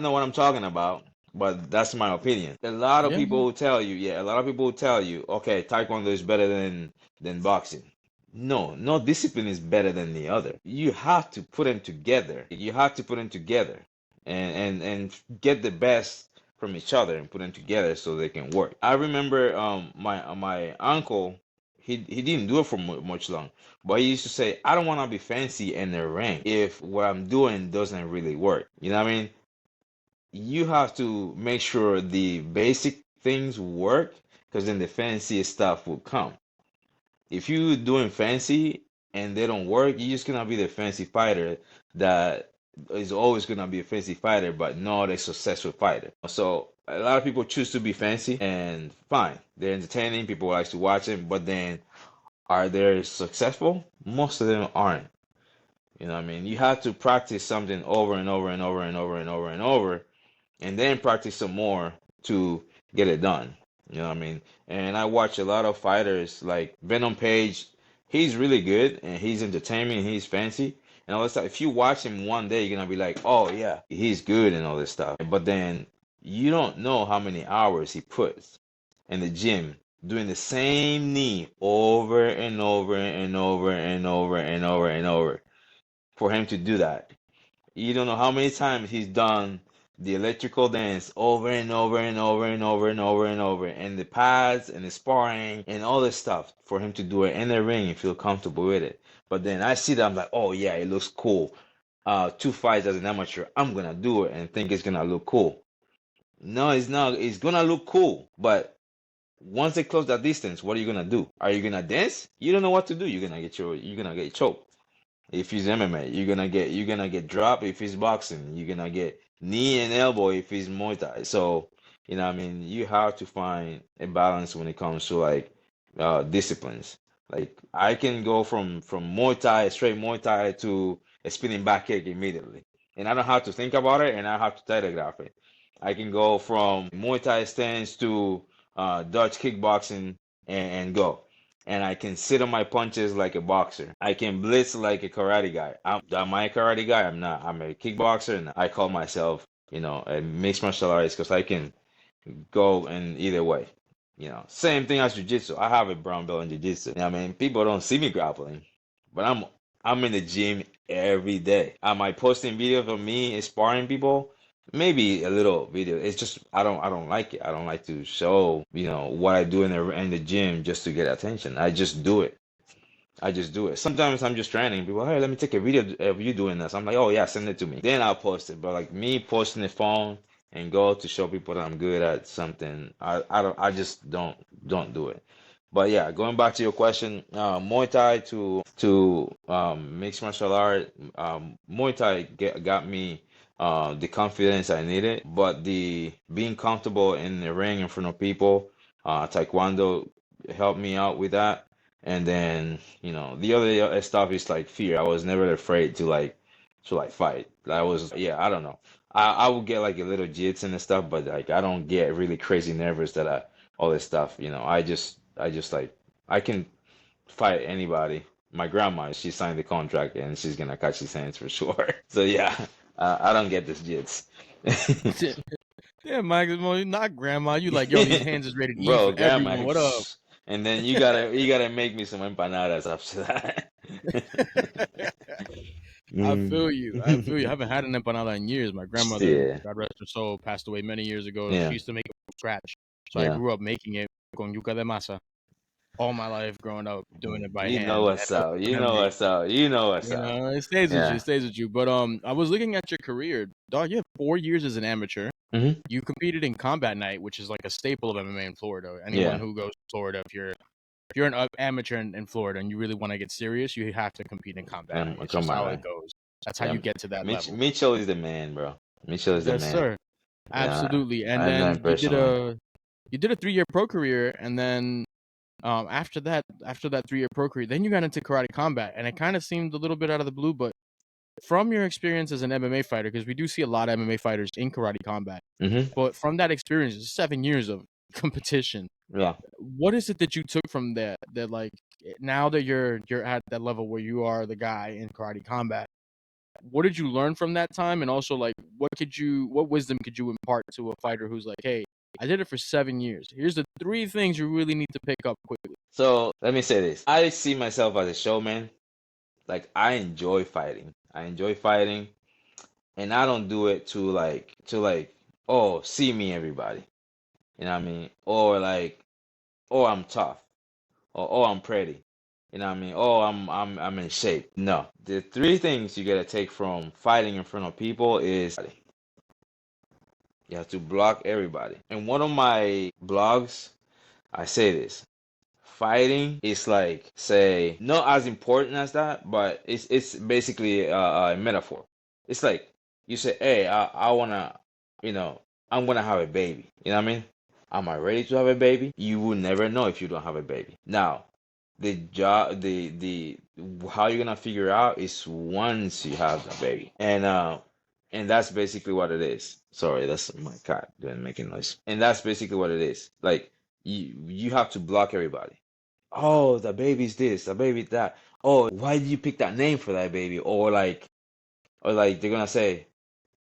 know what I'm talking about, but that's my opinion. A lot of Yeah, people will tell you, yeah, a lot of people will tell you, okay, Taekwondo is better than boxing. No, no discipline is better than the other. You have to put them together. You have to put them together and get the best from each other and put them together so they can work. I remember my uncle, he didn't do it for much long, but he used to say, I don't want to be fancy in the ring if what I'm doing doesn't really work. You know what I mean? You have to make sure the basic things work, because then the fancy stuff will come. If you doing fancy and they don't work, you're just gonna be the fancy fighter that is always gonna be a fancy fighter, but not a successful fighter. So a lot of people choose to be fancy, and fine, they're entertaining. People like to watch them, but then are they successful? Most of them aren't. You know what I mean? You have to practice something over and over and over and over and over and over, and then practice some more to get it done. You know what I mean? And I watch a lot of fighters like Venom Page. He's really good and he's entertaining, he's fancy and all this stuff. If you watch him one day, you're gonna be like, oh yeah, he's good and all this stuff. But then you don't know how many hours he puts in the gym doing the same knee over and over and over and over and over and over for him to do that. You don't know how many times he's done the electrical dance over and over and over and over and over and over, and the pads and the sparring and all this stuff for him to do it in the ring and feel comfortable with it. But then I see that, I'm like, oh yeah, it looks cool. 2 fights as an amateur, I'm gonna do it and think it's gonna look cool. No, it's not. It's gonna look cool, but once they close that distance, what are you gonna do? Are you gonna dance? You don't know what to do. You're gonna get choked. If it's MMA, you're gonna get dropped. If it's boxing, you're gonna get knee and elbow if it's Muay Thai. So, what I mean, you have to find a balance when it comes to like disciplines. Like I can go from Muay Thai, straight Muay Thai to a spinning back kick immediately. And I don't have to think about it and I don't have to telegraph it. I can go from Muay Thai stance to Dutch kickboxing and go, and I can sit on my punches like a boxer. I can blitz like a karate guy. Am I a karate guy? I'm not. I'm a kickboxer, and I call myself, a mixed martial artist because I can go in either way. Same thing as jiu-jitsu. I have a brown belt in jiu-jitsu. I mean, people don't see me grappling, but I'm in the gym every day. Am I posting videos of me sparring people? Maybe a little video. It's just I don't like it. I don't like to show, what I do in the gym just to get attention. I just do it. I just do it. Sometimes I'm just training. People, hey, let me take a video of you doing this. I'm like, oh yeah, send it to me. Then I'll post it. But like me posting the phone and go to show people that I'm good at something, I just don't do it. But yeah, going back to your question, Muay Thai to mixed martial art, Muay Thai got me the confidence I needed, but the being comfortable in the ring in front of people, Taekwondo helped me out with that. And then, the other stuff is like fear. I was never afraid to fight. I was, yeah, I don't know. I would get like a little jits and stuff, but like I don't get really crazy nervous that all this stuff. I just like I can fight anybody. My grandma, she signed the contract and she's gonna catch his hands for sure. So yeah, I don't get this jits. Yeah, Maximo, you're not grandma. You like, yo, these hands is ready to eat Bro, for grandma, everyone. What up? and then you gotta make me some empanadas after that. I Mm. feel you. I feel you. I haven't had an empanada in years. My grandmother, Yeah, God rest her soul, passed away many years ago. She yeah, used to make it from scratch. So I yeah. grew up making it con yuca de masa all my life growing up, doing it by You know hand. And what's it was up. a You know memory. what's up. You know what's up. It stays with you. It Yeah. stays with you. But I was looking at your career. Dog, you have 4 years as an amateur. Hmm. You competed in Combat Night, which is like a staple of MMA in Florida. Anyone Yeah. who goes to Florida, if you're an amateur in Florida and you really want to get serious, you have to compete in Combat Night. That's Come just on, how it man. goes. That's how Yeah. you get to that level. Mitchell is the man, bro. Mitchell is the Yes, man. sir. Yeah. Absolutely. And I know him then you did personally. a 3-year pro career, and then after that 3-year pro career, then you got into karate combat, and it kind of seemed a little bit out of the blue, but from your experience as an MMA fighter, because we do see a lot of MMA fighters in karate combat, Hmm. but from that experience, 7 years of competition, Yeah. what is it that you took from that like now that you're at that level where you are the guy in karate combat? What did you learn from that time? And also, like, what wisdom could you impart to a fighter who's like, hey, I did it for 7 years. Here's the 3 things you really need to pick up quickly. So let me say this. I see myself as a showman. Like I enjoy fighting. I enjoy fighting, and I don't do it to oh, see me everybody. You know what I mean? Or like, oh, I'm tough. Or oh, I'm pretty. You know what I mean? Oh, I'm in shape. No. The three things you gotta take from fighting in front of people is you have to block everybody. In one of my blogs, I say this. Fighting is like, say, not as important as that, but it's basically a metaphor. It's like you say, hey, I wanna, you know, I'm gonna have a baby. You know what I mean? Am I ready to have a baby? You will never know if you don't have a baby. Now, the job, the how you're gonna figure out is once you have the baby, and that's basically what it is. Sorry, that's my cat doing making noise. And that's basically what it is. Like you have to block everybody. Oh, the baby's this, the baby that. Oh, why did you pick that name for that baby? Or like they're gonna say,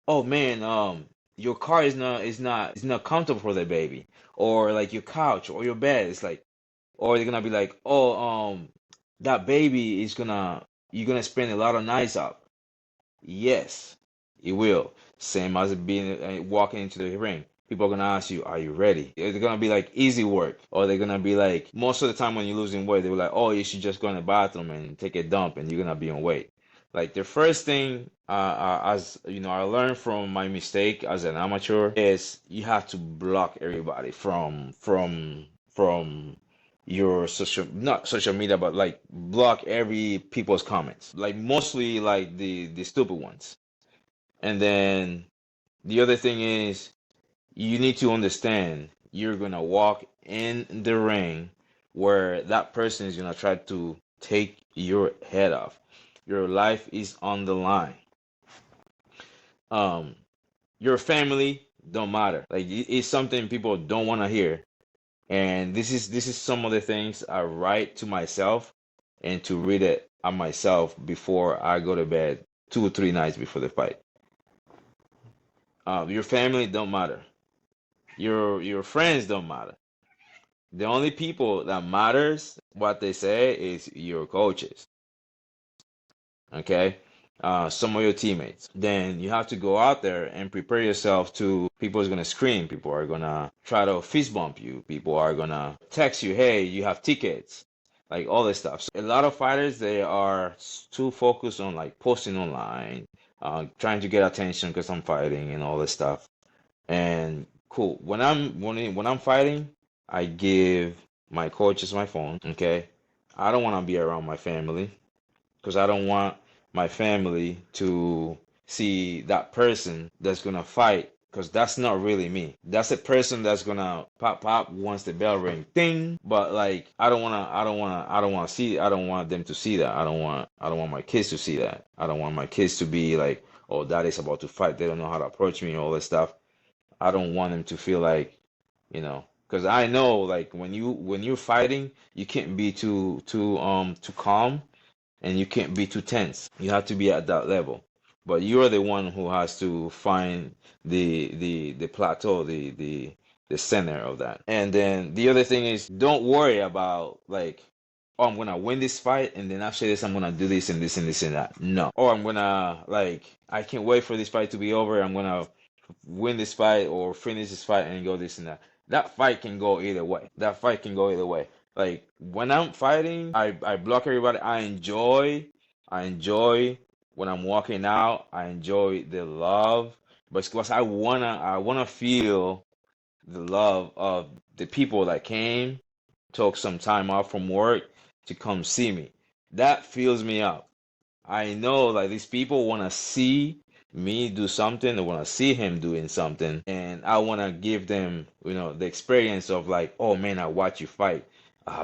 oh man, your car is not comfortable for the baby, or like your couch or your bed. It's like, or they're gonna be like, oh, that baby is gonna you're gonna spend a lot of nights up. Yes, it will. Same as being walking into the ring. People are gonna ask you, "Are you ready?" They're gonna be like easy work, or they're gonna be like most of the time when you're losing weight, they're like, "Oh, you should just go in the bathroom and take a dump, and you're gonna be on weight." Like the first thing, as you know, I learned from my mistake as an amateur is you have to block everybody from your social, not social media, but like block every people's comments, like mostly like the stupid ones. And then the other thing is you need to understand you're gonna walk in the ring where that person is gonna try to take your head off. Your life is on the line. um your family don't matter. Like it's something people don't want to hear. And this is some of the things I write to myself and to read it on myself before I go to bed 2 or 3 nights before the fight. Your family don't matter. Your friends don't matter. The only people that matters what they say is your coaches. Okay. Some of your teammates. Then you have to go out there and prepare yourself to people is gonna scream, people are gonna try to fist bump you, people are gonna text you, hey, you have tickets, like all this stuff. So a lot of fighters they are too focused on like posting online, trying to get attention because I'm fighting and all this stuff. And cool. When I'm fighting, I give My coach is my phone. Okay. I don't want to be around my family because I don't want my family to see that person that's gonna fight because that's not really me. That's a person that's gonna pop once the bell ring, ding. But like, I don't want them to see that. I don't want my kids to see that. I don't want my kids to be like, oh, daddy's about to fight. They don't know how to approach me, all this stuff. I don't want them to feel like, because I know like when you're fighting, you can't be too calm and you can't be too tense. You have to be at that level. But you're the one who has to find the plateau, the center of that. And then the other thing is don't worry about like, oh, I'm gonna win this fight and then after this I'm gonna do this and this and this and that. No. Or I'm gonna like I can't wait for this fight to be over. I'm gonna win this fight or finish this fight and go this and that. That fight can go either way. That fight can go either way. Like when I'm fighting, I block everybody. I enjoy when I'm walking out. I enjoy the love, but it's because I wanna feel the love of the people that came, took some time off from work to come see me. That fills me up. I know like these people want to see me do something. They want to see him doing something, and I want to give them, the experience of like, oh man, I watch you fight,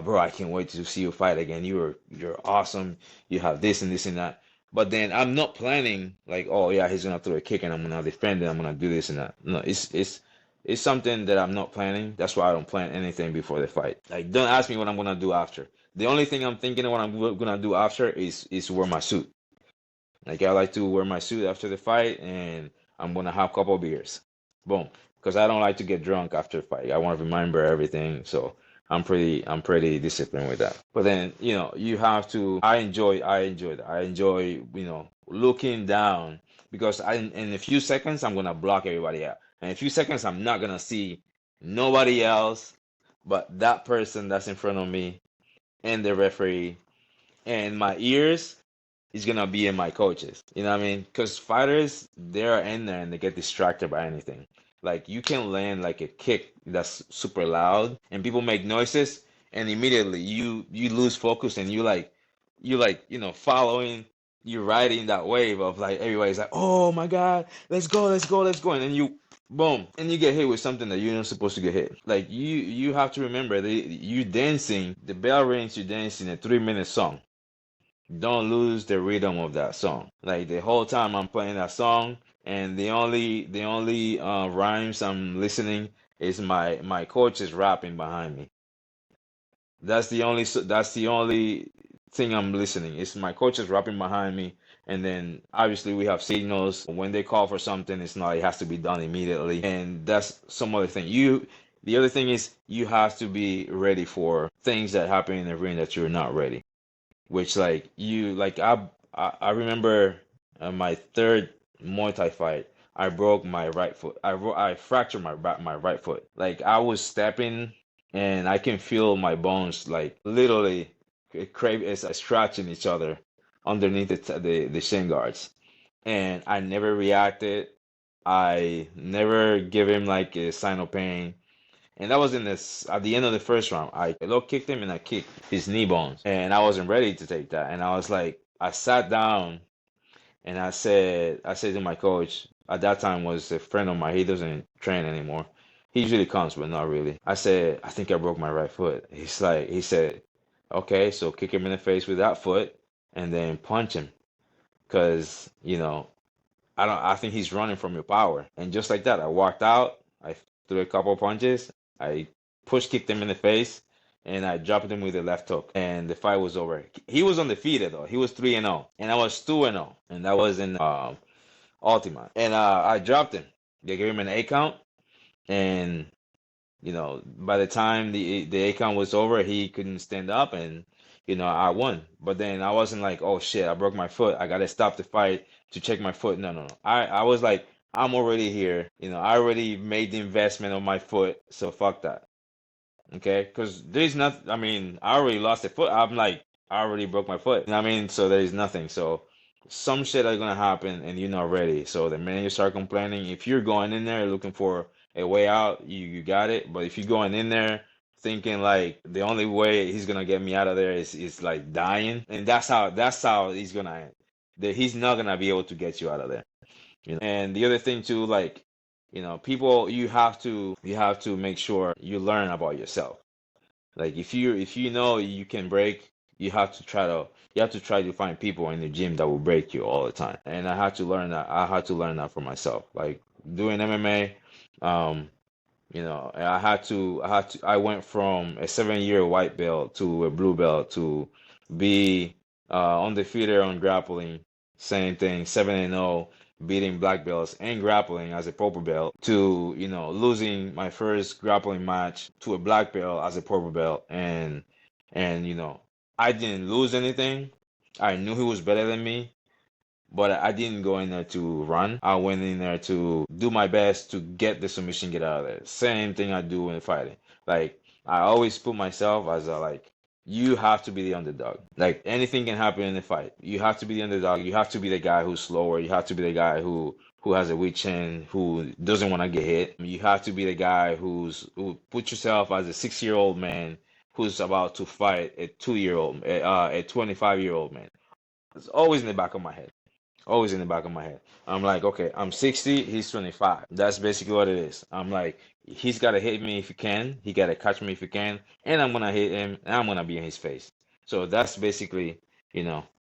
bro. I can't wait to see you fight again. You're awesome. You have this and this and that. But then I'm not planning like, oh yeah, he's gonna throw a kick and I'm gonna defend it. I'm gonna do this and that. No, it's something that I'm not planning. That's why I don't plan anything before the fight. Like, don't ask me what I'm gonna do after. The only thing I'm thinking of what I'm gonna do after is wear my suit. Like I like to wear my suit after the fight, and I'm gonna have a couple beers. Boom, because I don't like to get drunk after the fight. I want to remember everything, so I'm pretty disciplined with that. But then you have to. I enjoy that. I enjoy looking down because in a few seconds I'm gonna block everybody out. In a few seconds I'm not gonna see nobody else but that person that's in front of me and the referee, and my ears is gonna be in my coaches. You know what I mean? Because fighters, they're in there and they get distracted by anything. Like you can land like a kick that's super loud and people make noises, and immediately you lose focus and you like following, you're riding that wave of like everybody's like, oh my god, let's go, let's go, let's go, and then you boom and you get hit with something that you're not supposed to get hit. Like you have to remember that you dancing, the bell rings, you're dancing a 3 minute song. Don't lose the rhythm of that song. Like the whole time I'm playing that song, and the only rhymes I'm listening is my coach is rapping behind me. That's the only thing I'm listening. It's my coach is rapping behind me, and then obviously we have signals when they call for something. It's not it has to be done immediately, and that's some other thing. The other thing is you have to be ready for things that happen in the ring that you're not ready, which like you like I remember my third Muay Thai fight. I broke my right foot. I fractured my right foot. Like I was stepping and I can feel my bones like literally crave is scratching each other underneath the shin guards. And I never reacted. I never give him like a sign of pain. And that was in this at the end of the first round. I low kicked him and I kicked his knee bones. And I wasn't ready to take that. And I was like, I sat down and I said to my coach, at that time was a friend of mine. He doesn't train anymore. He usually comes, but not really. I said, I think I broke my right foot. He said, okay, so kick him in the face with that foot and then punch him. Cause, I think he's running from your power. And just like that, I walked out. I threw a couple punches. I push kicked him in the face, and I dropped him with a left hook. And the fight was over. He was undefeated though. He was 3-0, and I was 2-0, and that was in Ultima. And I dropped him. They gave him an 8 count, and by the time the 8 count was over, he couldn't stand up, and I won. But then I wasn't like, oh shit, I broke my foot. I gotta stop the fight to check my foot. No, no, no. I was like, I'm already here. I already made the investment on my foot, so fuck that. Okay, because there's nothing. I mean, I already lost a foot. I'm like, I already broke my foot. You know what I mean? So there's nothing. So some shit are gonna happen, and you're not ready. So the minute you start complaining, if you're going in there looking for a way out, you got it. But if you're going in there thinking like the only way he's gonna get me out of there is like dying, and that's how he's gonna end. That he's not gonna be able to get you out of there. And the other thing too, like, people, you have to make sure you learn about yourself. Like if you know you can break, you have to try to find people in the gym that will break you all the time. And I had to learn that. I had to learn that for myself. Like doing MMA, um, I went from a 7-year white belt to a blue belt to be undefeated on grappling. Same thing, 7-0, beating black belts and grappling as a purple belt to, losing my first grappling match to a black belt as a purple belt. And I didn't lose anything. I knew he was better than me, but I didn't go in there to run. I went in there to do my best to get the submission, get out of there. Same thing I do in fighting. Like, I always put myself as you have to be the underdog. Like, anything can happen in the fight. You have to be the underdog. You have to be the guy who's slower. You have to be the guy who has a weak chin, who doesn't want to get hit. You have to be the guy who put yourself as a 6-year-old man who's about to fight a 2-year-old, a 25-year-old man. It's always in the back of my head. Always in the back of my head. I'm like, okay, I'm 60, he's 25. That's basically what it is. I'm like, he's got to hit me if he can. He got to catch me if he can. And I'm going to hit him, and I'm going to be in his face. So that's basically,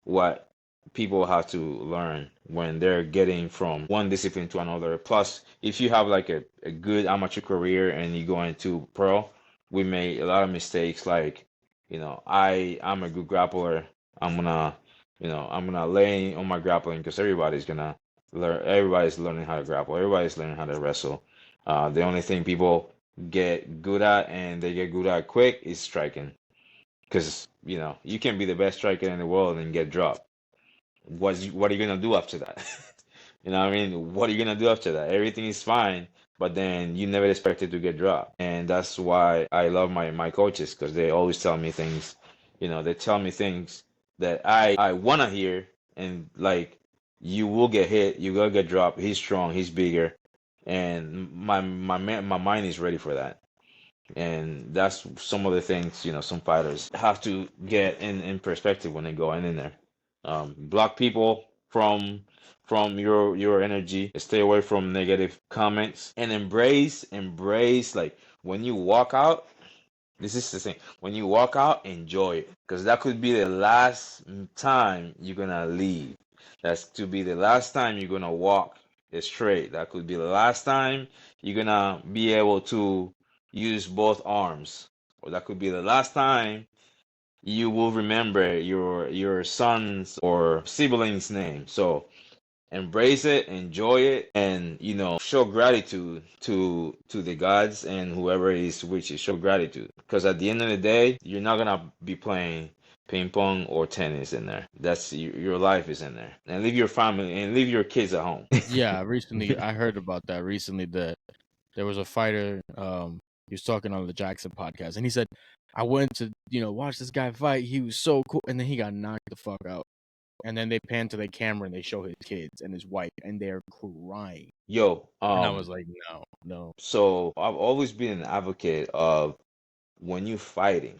what people have to learn when they're getting from one discipline to another. Plus, if you have like a good amateur career and you go into pro, we made a lot of mistakes. Like, I'm a good grappler. I'm gonna lay on my grappling because everybody's gonna learn. Everybody's learning how to grapple. Everybody's learning how to wrestle. The only thing people get good at, and they get good at quick, is striking. Because you can be the best striker in the world and get dropped. What are you gonna do after that? You know what I mean? What are you gonna do after that? Everything is fine, but then you never expected to get dropped. And that's why I love my coaches, because they always tell me things. They tell me things that I wanna hear, and like, you will get hit, you will get dropped. He's strong, he's bigger, and my mind is ready for that. And that's some of the things, some fighters have to get in perspective when they go in there. Block people from your energy. Stay away from negative comments, and embrace, like, when you walk out. This is the thing. When you walk out, enjoy it, because that could be the last time you're gonna leave. That's to be the last time you're gonna walk straight. That could be the last time you're gonna be able to use both arms, or that could be the last time you will remember your son's or sibling's name. So embrace it, enjoy it, and show gratitude to the gods and whoever is with you. Show gratitude, because at the end of the day, you're not gonna be playing ping pong or tennis in there. That's your life is in there, and leave your family and leave your kids at home. Yeah, recently I heard about that. Recently, that there was a fighter. He was talking on the Jackson podcast, and he said, "I went to watch this guy fight. He was so cool, and then he got knocked the fuck out." And then they pan to the camera and they show his kids and his wife, and they're crying. Yo, And I was like, no. so I've always been an advocate of, when you fighting,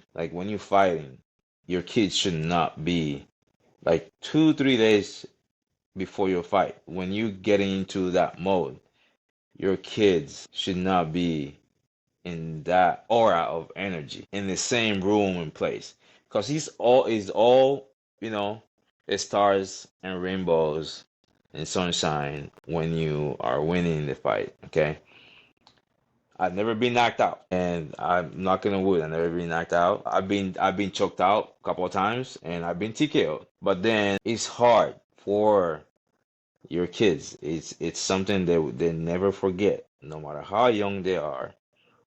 your kids should not be like 2-3 days before your fight. When you get into that mode, your kids should not be in that aura of energy in the same room and place, because he's all stars and rainbows and sunshine when you are winning the fight. Okay, I've never been knocked out, and I'm knocking on wood, I've never been knocked out. I've been choked out a couple of times, and I've been TKO'd. But then it's hard for your kids. It's something that they never forget, no matter how young they are.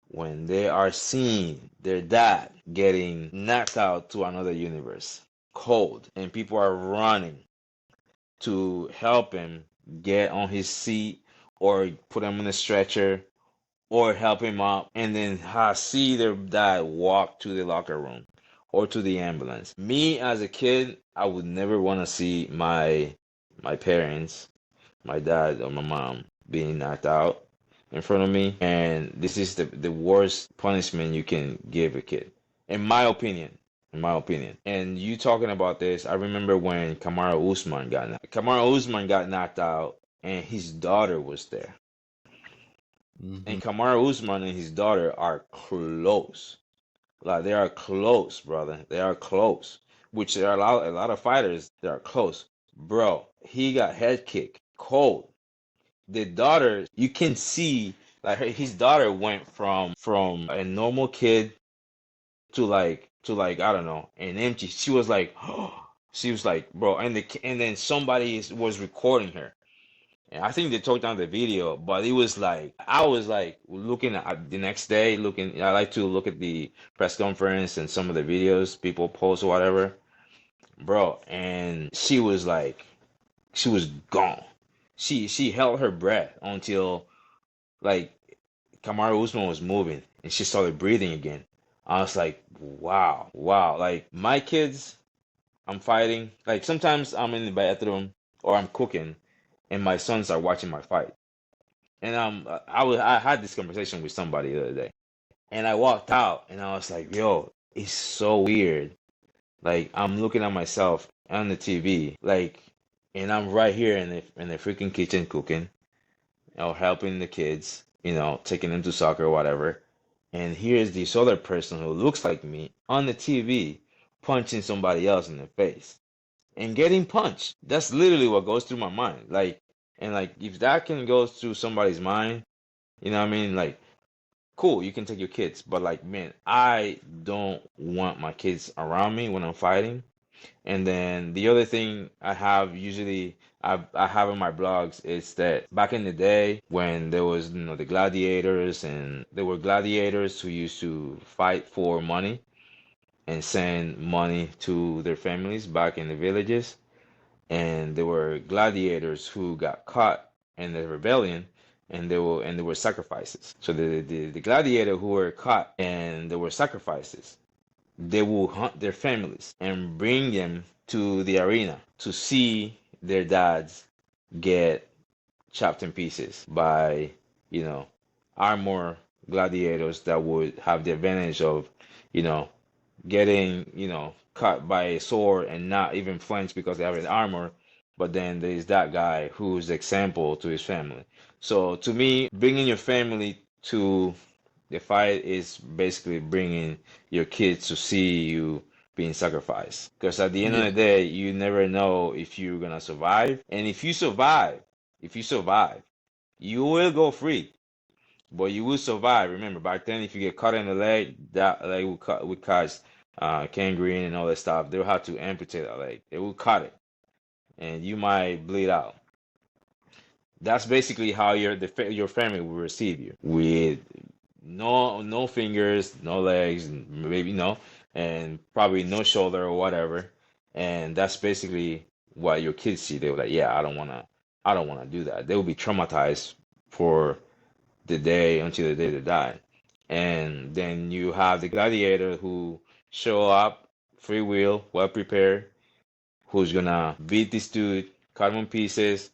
When they are seeing their dad getting knocked out to another universe, cold, and people are running to help him get on his seat, or put him on a stretcher, or help him up, and then see their dad walk to the locker room or to the ambulance. Me as a kid, I would never want to see my parents, my dad or my mom, being knocked out. in front of me, and this is the worst punishment you can give a kid, in my opinion. In my opinion. And you talking about this, I remember when Kamaru Usman got knocked out, and his daughter was there. Mm-hmm. And Kamaru Usman and his daughter are close. Like they are close, brother. They are close. Which there are a lot of fighters that are close. Bro, he got head kicked. Cold. The daughter, you can see like his daughter went from a normal kid to like I don't know, an empty. She was like she was like, bro, and then somebody was recording her. And I think they took down the video, but it was like I was like looking at the next day, looking. I like to look at the press conference and some of the videos people post or whatever, bro. And she was like, she was gone. She held her breath until like Kamaru Usman was moving and she started breathing again. I was like, wow, wow. Like my kids, I'm fighting. Like sometimes I'm in the bathroom or I'm cooking, and my sons are watching my fight. And I had this conversation with somebody the other day, and I walked out, and I was like, "Yo, it's so weird. Like I'm looking at myself on the TV, like, and I'm right here in the freaking kitchen cooking, helping the kids, taking them to soccer or whatever. And here's this other person who looks like me on the TV punching somebody else in the face and getting punched. That's literally what goes through my mind. Like, and like if that can go through somebody's mind, you know what I mean? Like, cool, you can take your kids, but like, man, I don't want my kids around me when I'm fighting. And then the other thing I have in my blogs is that back in the day when there was the gladiators, and there were gladiators who used to fight for money and send money to their families back in the villages, and there were gladiators who got caught in the rebellion, and there were sacrifices. So the gladiator who were caught and there were sacrifices, they will hunt their families and bring them to the arena to see their dads get chopped in pieces by, you know, armor gladiators that would have the advantage of, you know, getting, cut by a sword and not even flinch because they have an armor. But then there's that guy who's example to his family. So to me, bringing your family to the fight is basically bringing your kids to see you being sacrificed. Because at the end of Yeah. the day, you never know if you're gonna survive. And if you survive, you will go free. But you will survive. Remember, back then, if you get cut in the leg, that leg would cause gangrene and all that stuff. They'll have to amputate that leg. They will cut it, and you might bleed out. That's basically how your family will receive you, with no fingers, no legs, maybe and probably no shoulder or whatever. And that's basically what your kids see. They're like, yeah, I don't wanna do that. They will be traumatized for the day until the day they die. And then you have the gladiator who show up, free will, well prepared, who's gonna beat this dude, cut him in pieces,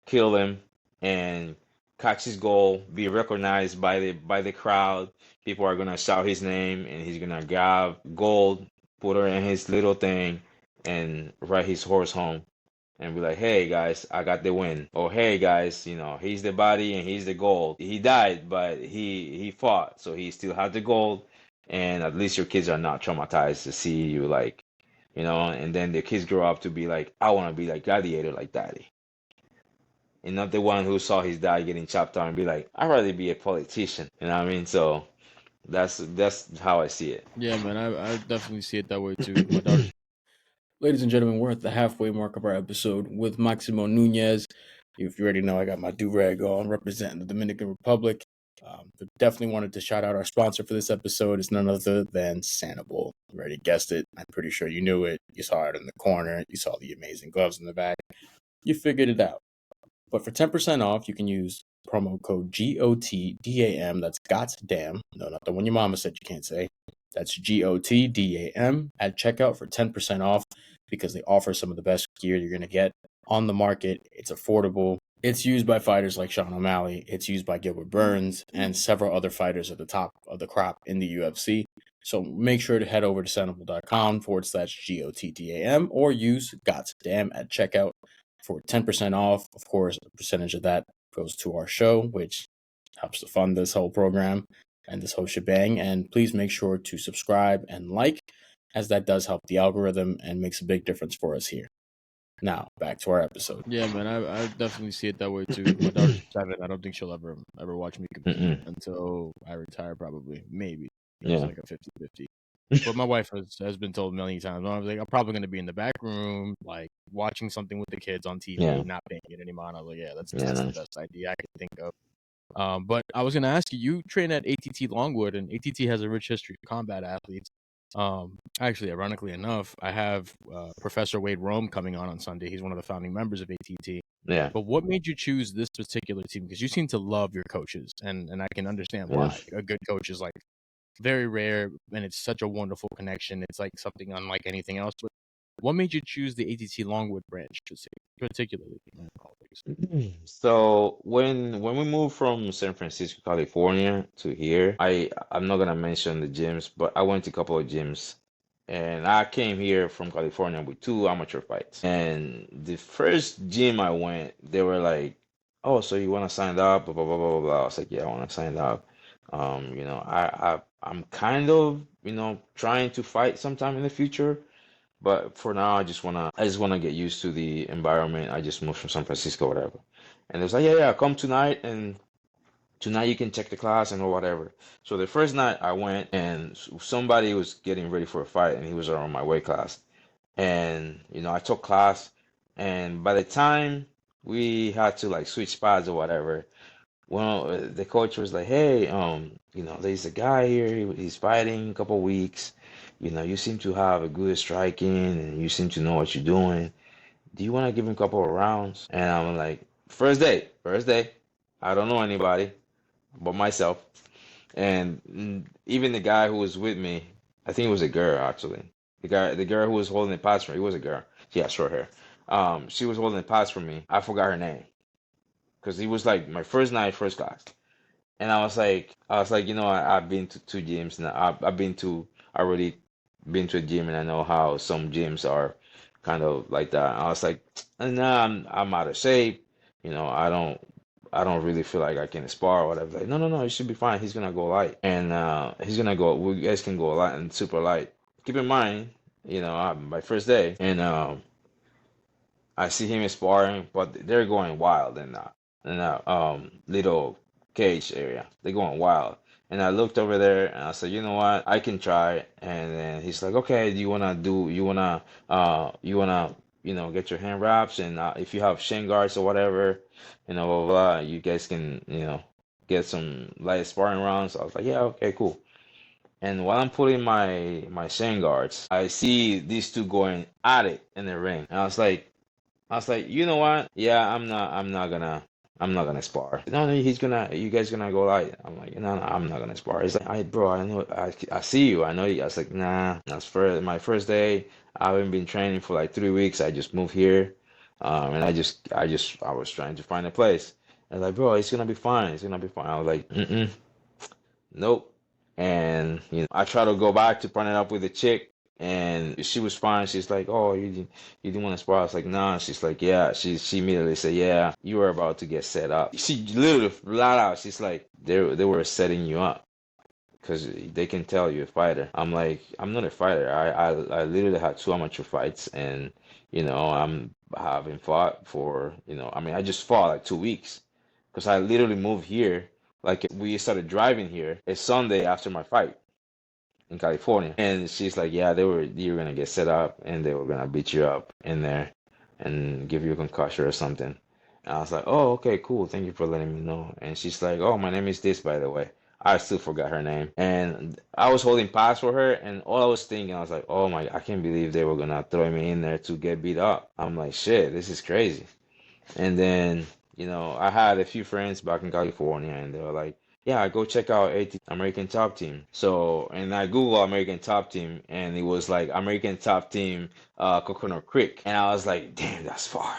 kill him, and catch his goal, be recognized by the crowd. People are gonna shout his name, and he's gonna grab gold, put her in his little thing, and ride his horse home and be like, "Hey guys, I got the win." Or, "Hey guys, he's the body and he's the gold. He died, but he fought, so he still had the gold." And at least your kids are not traumatized to see you like, and then the kids grow up to be like, "I want to be like Gladiator, like Daddy," and not the one who saw his dad getting chopped down and be like, "I'd rather be a politician." You know what I mean? So that's how I see it. Yeah, man, I definitely see it that way too. My daughter's. Ladies and gentlemen, we're at the halfway mark of our episode with Maximo Nunez. If you already know, I got my do-rag on representing the Dominican Republic. But definitely wanted to shout out our sponsor for this episode. It's none other than Sanibel. You already guessed it. I'm pretty sure you knew it. You saw it in the corner. You saw the amazing gloves in the back. You figured it out. But for 10% off, you can use promo code GOTDAM. That's GOTDAM. No, not the one your mama said you can't say. That's GOTDAM at checkout for 10% off, because they offer some of the best gear you're going to get on the market. It's affordable. It's used by fighters like Sean O'Malley. It's used by Gilbert Burns and several other fighters at the top of the crop in the UFC. So make sure to head over to Senable.com/GOTDAM or use GOTDAM at checkout for 10% off. Of course, a percentage of that goes to our show, which helps to fund this whole program and this whole shebang. And please make sure to subscribe and like, as that does help the algorithm and makes a big difference for us here. Now, back to our episode. Yeah, man, I definitely see it that way too. My daughter's 7. I don't think she'll ever watch me compete Mm-mm. until I retire, probably. Maybe. It's Yeah. like a 50-50. But my wife has been told many times. I was like, I'm probably going to be in the back room, like watching something with the kids on TV, Yeah. not paying it any mind. I was like, yeah, that's Yeah, the nice. best idea I can think of. But I was going to ask you, you train at ATT Longwood, and ATT has a rich history of combat athletes. Actually, ironically enough, I have Professor Wade Rome coming on Sunday. He's one of the founding members of ATT. Yeah. But what made you choose this particular team? Because you seem to love your coaches, and I can understand why. A good coach is like very rare, and it's such a wonderful connection. It's like something unlike anything else. But what made you choose the ATT Longwood branch, particularly? So when we moved from San Francisco, California to here, I'm not gonna mention the gyms, but I went to a couple of gyms. And I came here from California with 2 amateur fights. And the first gym I went, they were like, "Oh, so you want to sign up?" Blah blah blah blah blah. I was like, "Yeah, I want to sign up." I'm kind of trying to fight sometime in the future, but for now, I just wanna get used to the environment. I just moved from San Francisco, whatever. And they was like, "Yeah, yeah, come tonight, and tonight you can check the class and or whatever." So the first night I went, and somebody was getting ready for a fight, and he was around my weight class. And I took class, and by the time we had to like switch pads or whatever, well, the coach was like, "Hey, there's a guy here. He's fighting a couple weeks. You seem to have a good striking, and you seem to know what you're doing. Do you want to give him a couple of rounds?" And I'm like, first day, I don't know anybody but myself. And even the guy who was with me, I think it was a girl actually. The girl who was holding the pads for me, it was a girl. She had short hair. She was holding the pads for me. I forgot her name because it was like my first night, first class. And I was like, I've been to 2 gyms now. I've been to already been to a gym, and I know how some gyms are kind of like that. I was like, nah, I'm out of shape. I don't really feel like I can spar or whatever. Like, no, no, no, it should be fine. He's gonna go light, and he's gonna go. We guys can go light and super light. Keep in mind, my first day, and I see him sparring, but they're going wild in that little cage area. They're going wild. And I looked over there and I said, you know what, I can try. And then he's like, okay, you wanna get your hand wraps, and if you have shin guards or whatever, blah, blah, blah, you guys can, get some light sparring rounds. I was like, yeah, okay, cool. And while I'm putting my shin guards, I see these two going at it in the ring. And I was like, you know what? Yeah, I'm not gonna spar. No, no, you guys gonna go light. I'm like, no, no, I'm not gonna spar. He's like, bro, I know, I see you, I know you. I was like, nah, that's my first day. I haven't been training for like 3 weeks. I just moved here, and I was trying to find a place. I was like, bro, it's gonna be fine. It's gonna be fine. I was like, nope. And I try to go back to partner up with the chick, and she was fine. She's like, "Oh, you didn't want to spar?" I was like, "Nah." She's like, "Yeah." She immediately said, "Yeah, you were about to get set up." She literally flat out. She's like, "They were setting you up because they can tell you're a fighter." I'm like, "I'm not a fighter. I literally had 2 amateur fights, and I'm having fought for I mean, I just fought like 2 weeks because I literally moved here. Like we started driving here a Sunday after my fight in California. And she's like, yeah, you were gonna get set up, and they were gonna beat you up in there and give you a concussion or something. And I was like, oh, okay, cool. Thank you for letting me know. And she's like, oh, my name is this, by the way. I still forgot her name. And I was holding pass for her, and all I was thinking, I was like, oh my, I can't believe they were gonna throw me in there to get beat up. I'm like, shit, this is crazy. And then, I had a few friends back in California, and they were like, yeah, go check out American Top Team. So, and I Googled American Top Team, and it was like American Top Team, Coconut Creek. And I was like, damn, that's far.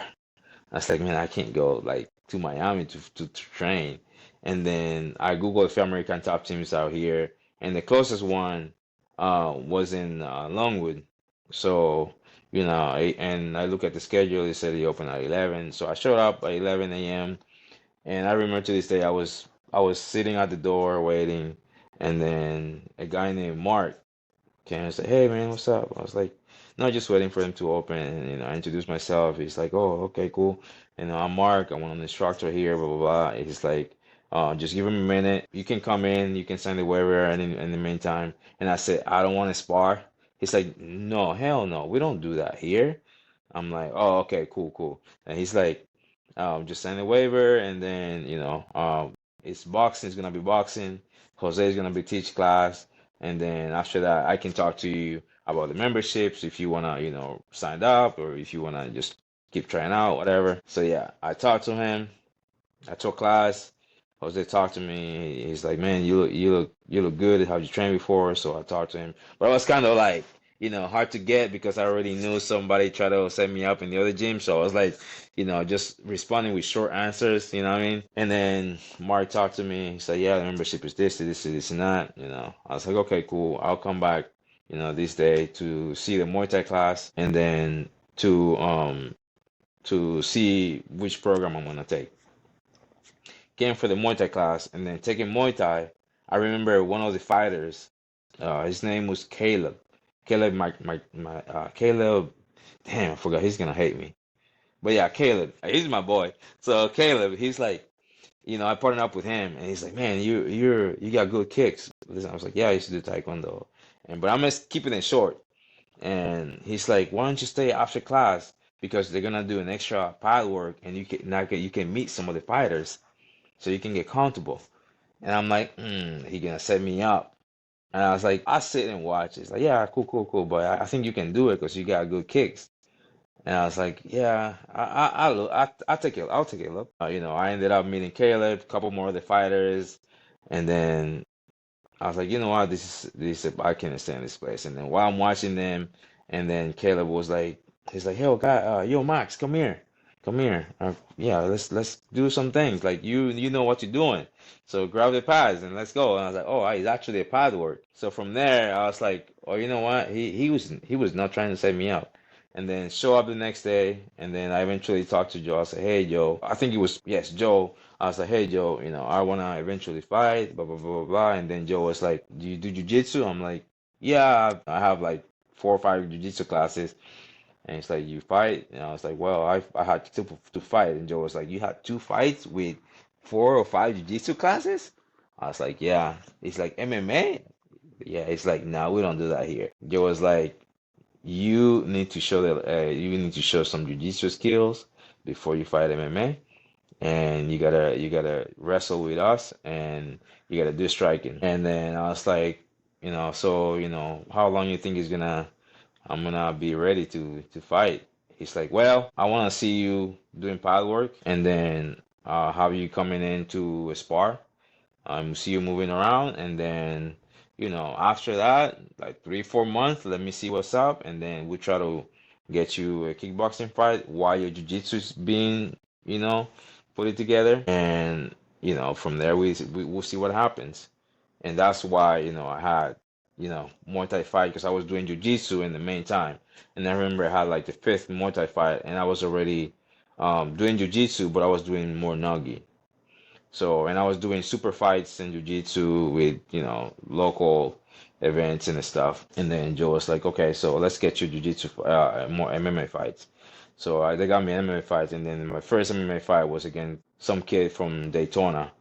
I was like, man, I can't go like to Miami to train. And then I Googled a few American top teams out here, and the closest one was in Longwood. So, and I look at the schedule, it said they open at 11. So I showed up at 11 a.m. And I remember to this day, I was sitting at the door waiting, and then a guy named Mark came and said, "Hey man, what's up?" I was like, "No, just waiting for him to open." And I introduced myself. He's like, "Oh, okay, cool. I'm Mark. I'm an instructor here. Blah blah blah." He's like, "Just give him a minute. You can come in. You can sign the waiver, and in the meantime." And I said, "I don't want to spar." He's like, "No, hell no. We don't do that here." I'm like, "Oh, okay, cool, cool." And he's like, just sign the waiver, and then it's boxing. It's gonna be boxing. Jose is gonna be teach class, and then after that, I can talk to you about the memberships if you wanna, sign up, or if you wanna just keep trying out, whatever. So yeah, I talked to him. I took class. Jose talked to me. He's like, "Man, you look good. Have you trained before?" So I talked to him, but I was kind of like, hard to get because I already knew somebody tried to set me up in the other gym. So I was like, just responding with short answers. You know what I mean? And then Mark talked to me. He said, "Yeah, the membership is this, and that." I was like, "Okay, cool. I'll come back, this day to see the Muay Thai class, and then to see which program I'm gonna take." Came for the Muay Thai class, and then taking Muay Thai, I remember one of the fighters. His name was Caleb. Caleb, Caleb. Damn, I forgot. He's gonna hate me. But yeah, Caleb. He's my boy. So Caleb, he's like, I partnered up with him, and he's like, "Man, you got good kicks." Listen, I was like, "Yeah, I used to do Taekwondo," but I'm just keeping it short. And he's like, "Why don't you stay after class? Because they're gonna do an extra pad work, and you can meet some of the fighters, so you can get comfortable." And I'm like, he gonna set me up. And I was like, I sit and watch. It's like, "Yeah, cool, cool, cool, but I think you can do it because you got good kicks." And I was like, "Yeah, I'll take it. I'll take a look." I ended up meeting Caleb, a couple more of the fighters, and then I was like, "You know what? I can't stand this place." And then while I'm watching them, and then Caleb was like, he's like, "Yo, guy, yo, Max, come here. Yeah, let's do some things. Like you know what you're doing. So grab the pads and let's go." And I was like, "Oh, he's actually a pad work." So from there, I was like, "Oh, you know what? He was not trying to set me up." And then show up the next day, and then I eventually talked to Joe. I said, "Hey, Joe," I think it was, yes, Joe. I was like, "Hey, Joe, I wanna eventually fight, blah blah blah blah blah." And then Joe was like, "Do you do jujitsu?" I'm like, "Yeah, I have like 4 or 5 jujitsu classes." And it's like, "You fight?" And I was like, "Well, I had to fight." And Joe was like, "You had 2 fights with 4 or 5 jiu-jitsu classes?" I was like, "Yeah." It's like, "MMA?" Yeah, it's like, "No, we don't do that here." Joe was like, you need to show some jiu-jitsu skills before you fight MMA, and you gotta wrestle with us, and you gotta do striking." And then I was like, "So, how long you think I'm gonna be ready to fight?" He's like, "Well, I want to see you doing pad work, and then have you coming in to spar. See you moving around, and then after that, like 3 4 months, let me see what's up, and then we try to get you a kickboxing fight while your jiu-jitsu's being you know put it together, and from there we'll see what happens." And that's why I had Muay Thai fight, because I was doing Jiu-Jitsu in the meantime. And I remember I had like the fifth Muay Thai fight, and I was already doing Jiu-Jitsu, but I was doing more Nogi. So, and I was doing super fights in Jiu-Jitsu with local events and stuff. And then Joe was like, "Okay, so let's get you Jiu-Jitsu more MMA fights." So they got me MMA fights, and then my first MMA fight was against some kid from Daytona,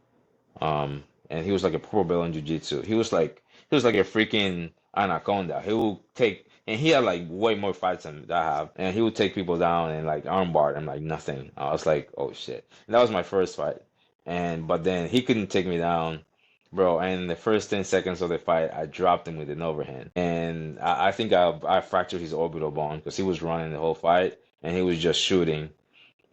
and he was like a pro belt in jiu-jitsu. He was like a freaking anaconda. He would take, and he had like way more fights than I have, and he would take people down and like armbar them like nothing. I was like, "Oh shit." And that was my first fight, and but then he couldn't take me down, bro. And in the first 10 seconds of the fight, I dropped him with an overhand, and I think I fractured his orbital bone because he was running the whole fight and he was just shooting.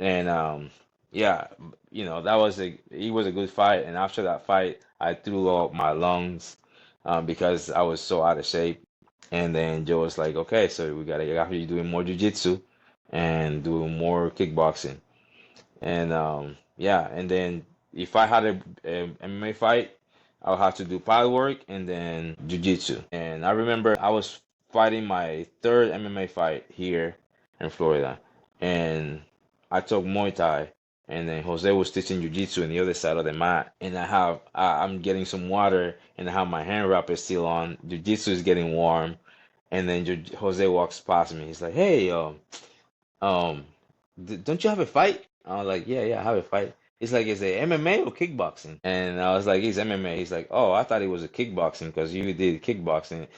And yeah, he was a good fight. And after that fight, I threw up my lungs because I was so out of shape. And then Joe was like, "Okay, so we gotta after you doing more jujitsu and doing more kickboxing." And Yeah, and then if I had a MMA fight, I would have to do pad work and then jiu-jitsu. And I remember I was fighting my third MMA fight here in Florida, and I took Muay Thai, and then Jose was teaching jiu-jitsu on the other side of the mat, and I'm getting some water, and I have my hand wrap is still on. Jiu-jitsu is getting warm, and then Jose walks past me. He's like, "Hey, um, don't you have a fight?" I was like, yeah, I have a fight. He's like, is it MMA or kickboxing? And I was like, it's MMA. He's like, oh, I thought it was a kickboxing because you did kickboxing.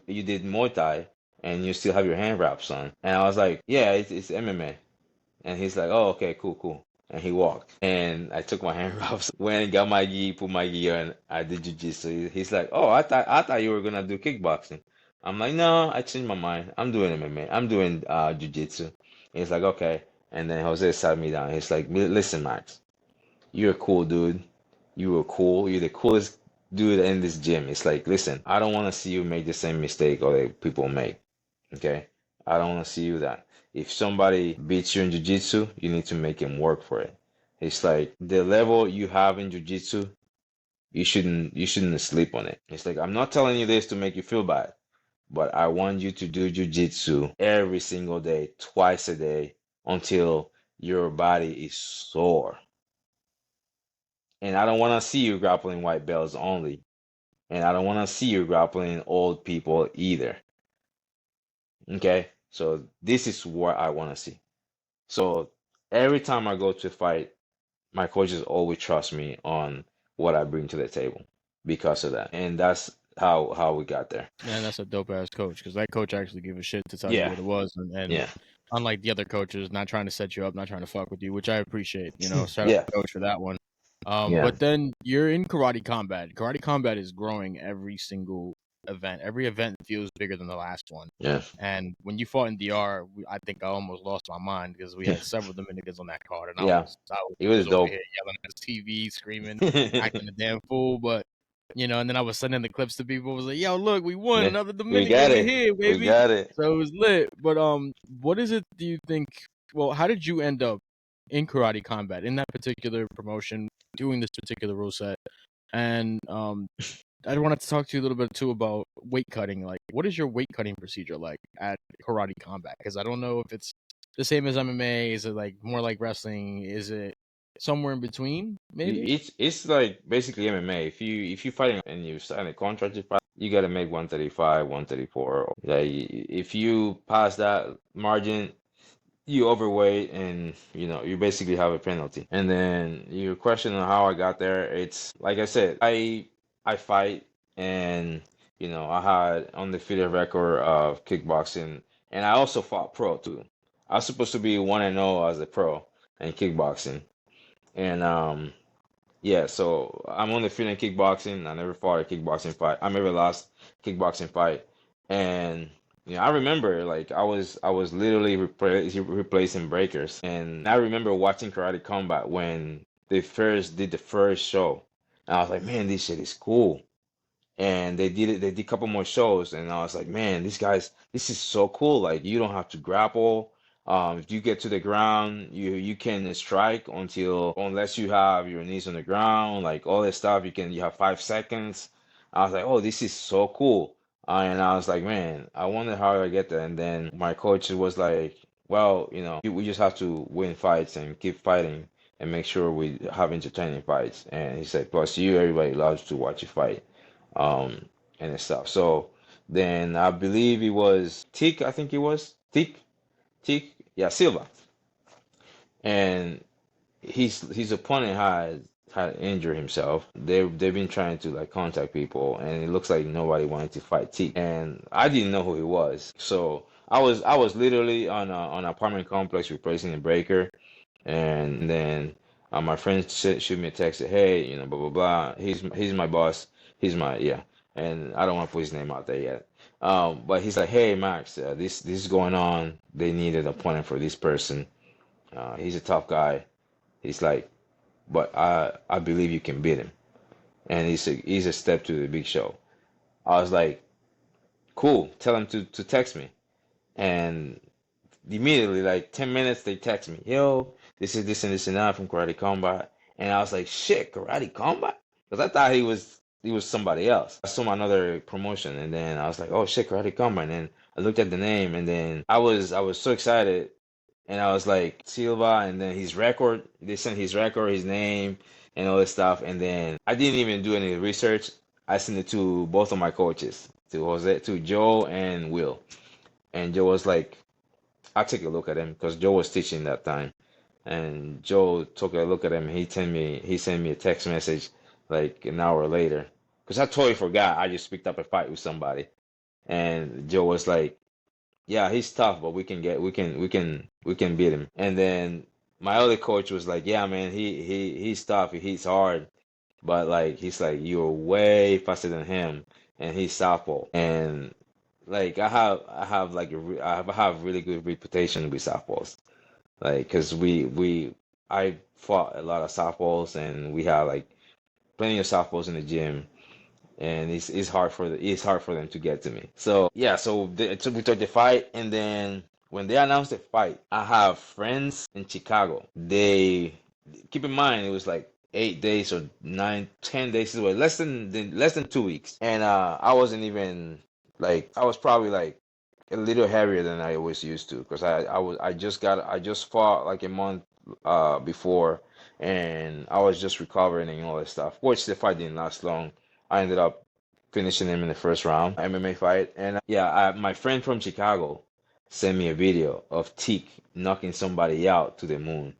You did Muay Thai and you still have your hand wraps on. And I was like, yeah, it's MMA. And he's like, oh, okay, cool. And he walked. And I took my hand wraps, went and got my gi, put my gi on. I did jujitsu. He's like, oh, I thought you were gonna do kickboxing. I'm like, no, I changed my mind. I'm doing MMA. I'm doing jujitsu. He's like, okay. And then Jose sat me down. He's like, listen, Max, you're a cool dude. You were cool. You're the coolest dude in this gym. It's like, listen, I don't want to see you make the same mistake other people make. Okay? I don't want to see you that. If somebody beats you in jiu-jitsu, you need to make him work for it. It's like the level you have in jiu-jitsu, you shouldn't sleep on it. It's like I'm not telling you this to make you feel bad, but I want you to do jiu-jitsu every single day, twice a day, until your body is sore. And I don't want to see you grappling white belts only. And I don't want to see you grappling old people either. Okay? So this is what I want to see. So every time I go to fight, my coaches always trust me on what I bring to the table because of that. And that's how we got there. Man, that's a dope ass coach because that coach actually gave a shit to tell you Yeah. what it was, and Yeah. unlike the other coaches, not trying to set you up, not trying to fuck with you, which I appreciate. Shout out Yeah. to coach for that one. Yeah. But then you're in karate combat. Karate combat is growing every single event. Every event feels bigger than the last one. Yeah. And when you fought in DR, I think I almost lost my mind because we had several Dominicans on that card, and Yeah. I It was was over dope. here yelling at the TV, screaming, acting a damn fool. But and then I was sending the clips to people. I was like, "Yo, look, we won Yeah. another We Dominican. got We it. here, We baby." got it. So it was lit. But what is it? Do you think? Well, how did you end up in karate combat in that particular promotion, doing this particular rule set? And I wanted to talk to you a little bit too about weight cutting. Like, what is your weight cutting procedure like at karate combat? Because I don't know if it's the same as MMA. Is it like more like wrestling? Is it somewhere in between? Maybe. It's like basically MMA. If you fighting and you sign a contract to fight, you gotta make 135, 134. Like if you pass that margin, you overweight and you basically have a penalty. And then your question on how I got there, it's like I said, I fight and I had undefeated record of kickboxing and I also fought pro too. I was supposed to be 1-0 as a pro in kickboxing. And yeah, so I'm undefeated in kickboxing. I never fought a kickboxing fight. I never lost kickboxing fight. And I remember like I was literally replacing breakers. And I remember watching Karate Combat when they first did the first show. And I was like, man, this shit is cool. And they did a couple more shows and I was like, man, these guys, this is so cool. Like you don't have to grapple. If you get to the ground, you can strike unless you have your knees on the ground, like all this stuff. You have 5 seconds. I was like, oh, this is so cool. And I was like, man, I wonder how I get there. And then my coach was like, well, we just have to win fights and keep fighting and make sure we have entertaining fights. And he said, plus everybody loves to watch you fight um, and stuff. So then I believe it was Tick, I think it was Tick, yeah, Silva, and his opponent had injured himself. They've been trying to like contact people, and it looks like nobody wanted to fight Tick, and I didn't know who he was. So I was literally on an apartment complex replacing a breaker, and then my friend shoot me a text, said, hey, blah blah blah. He's my boss. He's my yeah, and I don't want to put his name out there yet. But he's like, hey Max, this is going on. They needed an appointment for this person. He's a tough guy. He's like, but I believe you can beat him, and he's a step to the big show. I was like, cool. Tell him to text me, and immediately like 10 minutes they text me, yo, this is this and this and that from Karate Combat. And I was like, shit, Karate Combat? Because I thought he was somebody else. I saw another promotion, and then I was like, oh shit, Karate Combat. And then I looked at the name, and then I was so excited, and I was like, Silva, and then his record. They sent his record, his name, and all this stuff. And then I didn't even do any research. I sent it to both of my coaches, to Joe and Will. And Joe was like, I'll take a look at him because Joe was teaching that time. And Joe took a look at him. He sent me a text message like an hour later because I totally forgot. I just picked up a fight with somebody, and Joe was like, "Yeah, he's tough, but we can beat him." And then my other coach was like, "Yeah, man, he's tough. He's hard, but like he's like you're way faster than him, and he's southpaw." And like I have like I have really good reputation with southpaws. Like, cause I fought a lot of softballs, and we have like plenty of softballs in the gym, and it's hard for them to get to me. So yeah, so we took the fight, and then when they announced the fight, I have friends in Chicago. They keep in mind it was like 8 days or 9, 10 days away, less than 2 weeks, and I wasn't even like I was probably like a little heavier than I was used to because I just fought like a month before, and I was just recovering and all that stuff. Which the fight didn't last long. I ended up finishing him in the first round, MMA fight. And yeah, my friend from Chicago sent me a video of Teak knocking somebody out to the moon.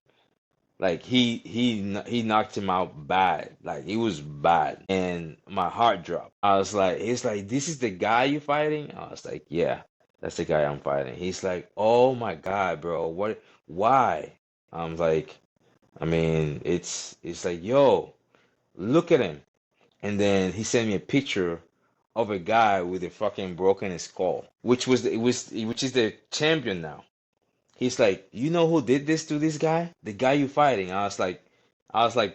Like he knocked him out bad. Like it was bad. And my heart dropped. I was like, he's like, this is the guy you fighting? I was like, yeah, that's the guy I'm fighting. He's like, oh my God, bro, what why? I'm like, I mean, it's like, yo, look at him. And then he sent me a picture of a guy with a fucking broken skull, which is the champion now. He's like, you know who did this to this guy? The guy you fighting. I was like,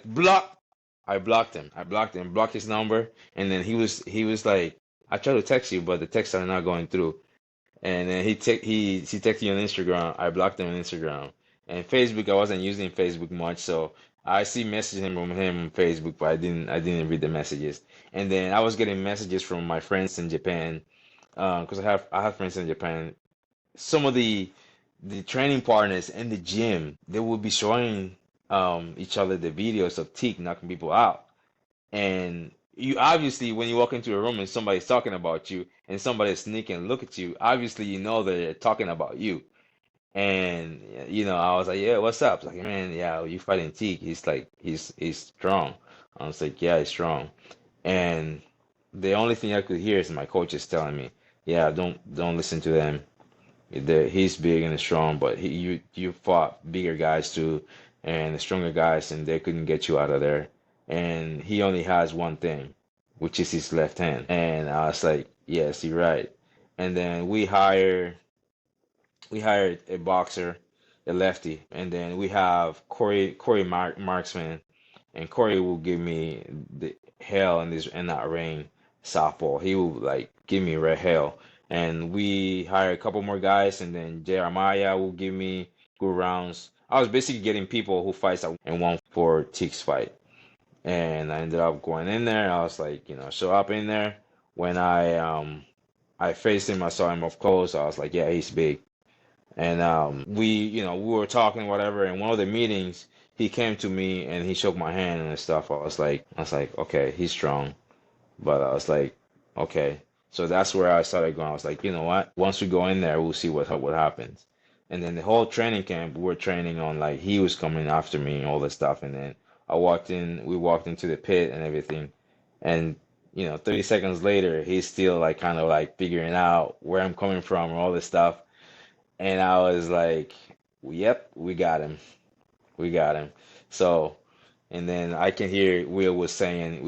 block. I blocked him. Blocked his number, and then he was like, I tried to text you, but the texts are not going through. And then he texted you on Instagram. I blocked him on Instagram. And Facebook, I wasn't using Facebook much, so I see messages from him on Facebook, but I didn't read the messages. And then I was getting messages from my friends in Japan, because I have friends in Japan. Some of the training partners in the gym, they will be showing each other the videos of Teak knocking people out. And you obviously, when you walk into a room and somebody's talking about you and somebody's sneaking and look at you, obviously you know they're talking about you. And I was like, yeah, what's up? Like, man, yeah, you fighting Teak. He's like, he's strong. I was like, yeah, he's strong. And the only thing I could hear is my coaches telling me, yeah, don't listen to them. He's big and strong, but you fought bigger guys too, and the stronger guys, and they couldn't get you out of there. And he only has one thing, which is his left hand. And I was like, yes, you're right. And then we hired a boxer, a lefty, and then we have Corey Marksman, and Corey will give me the hell in that ring, softball. He will like give me red hell. And we hire a couple more guys, and then Jeremiah will give me good rounds. I was basically getting people who fights and won for Teak's fight. And I ended up going in there. I was like, show up in there. When I faced him, I saw him up close. I was like, yeah, he's big. And we were talking whatever. And one of the meetings, he came to me and he shook my hand and stuff. I was like, okay, he's strong. But I was like, okay. So that's where I started going. I was like, you know what? Once we go in there, we'll see what happens. And then the whole training camp, we were training on like he was coming after me and all this stuff. And then we walked into the pit and everything. And 30 seconds later, he's still like kind of like figuring out where I'm coming from and all this stuff. And I was like, yep, we got him. We got him. So, and then I can hear he was saying,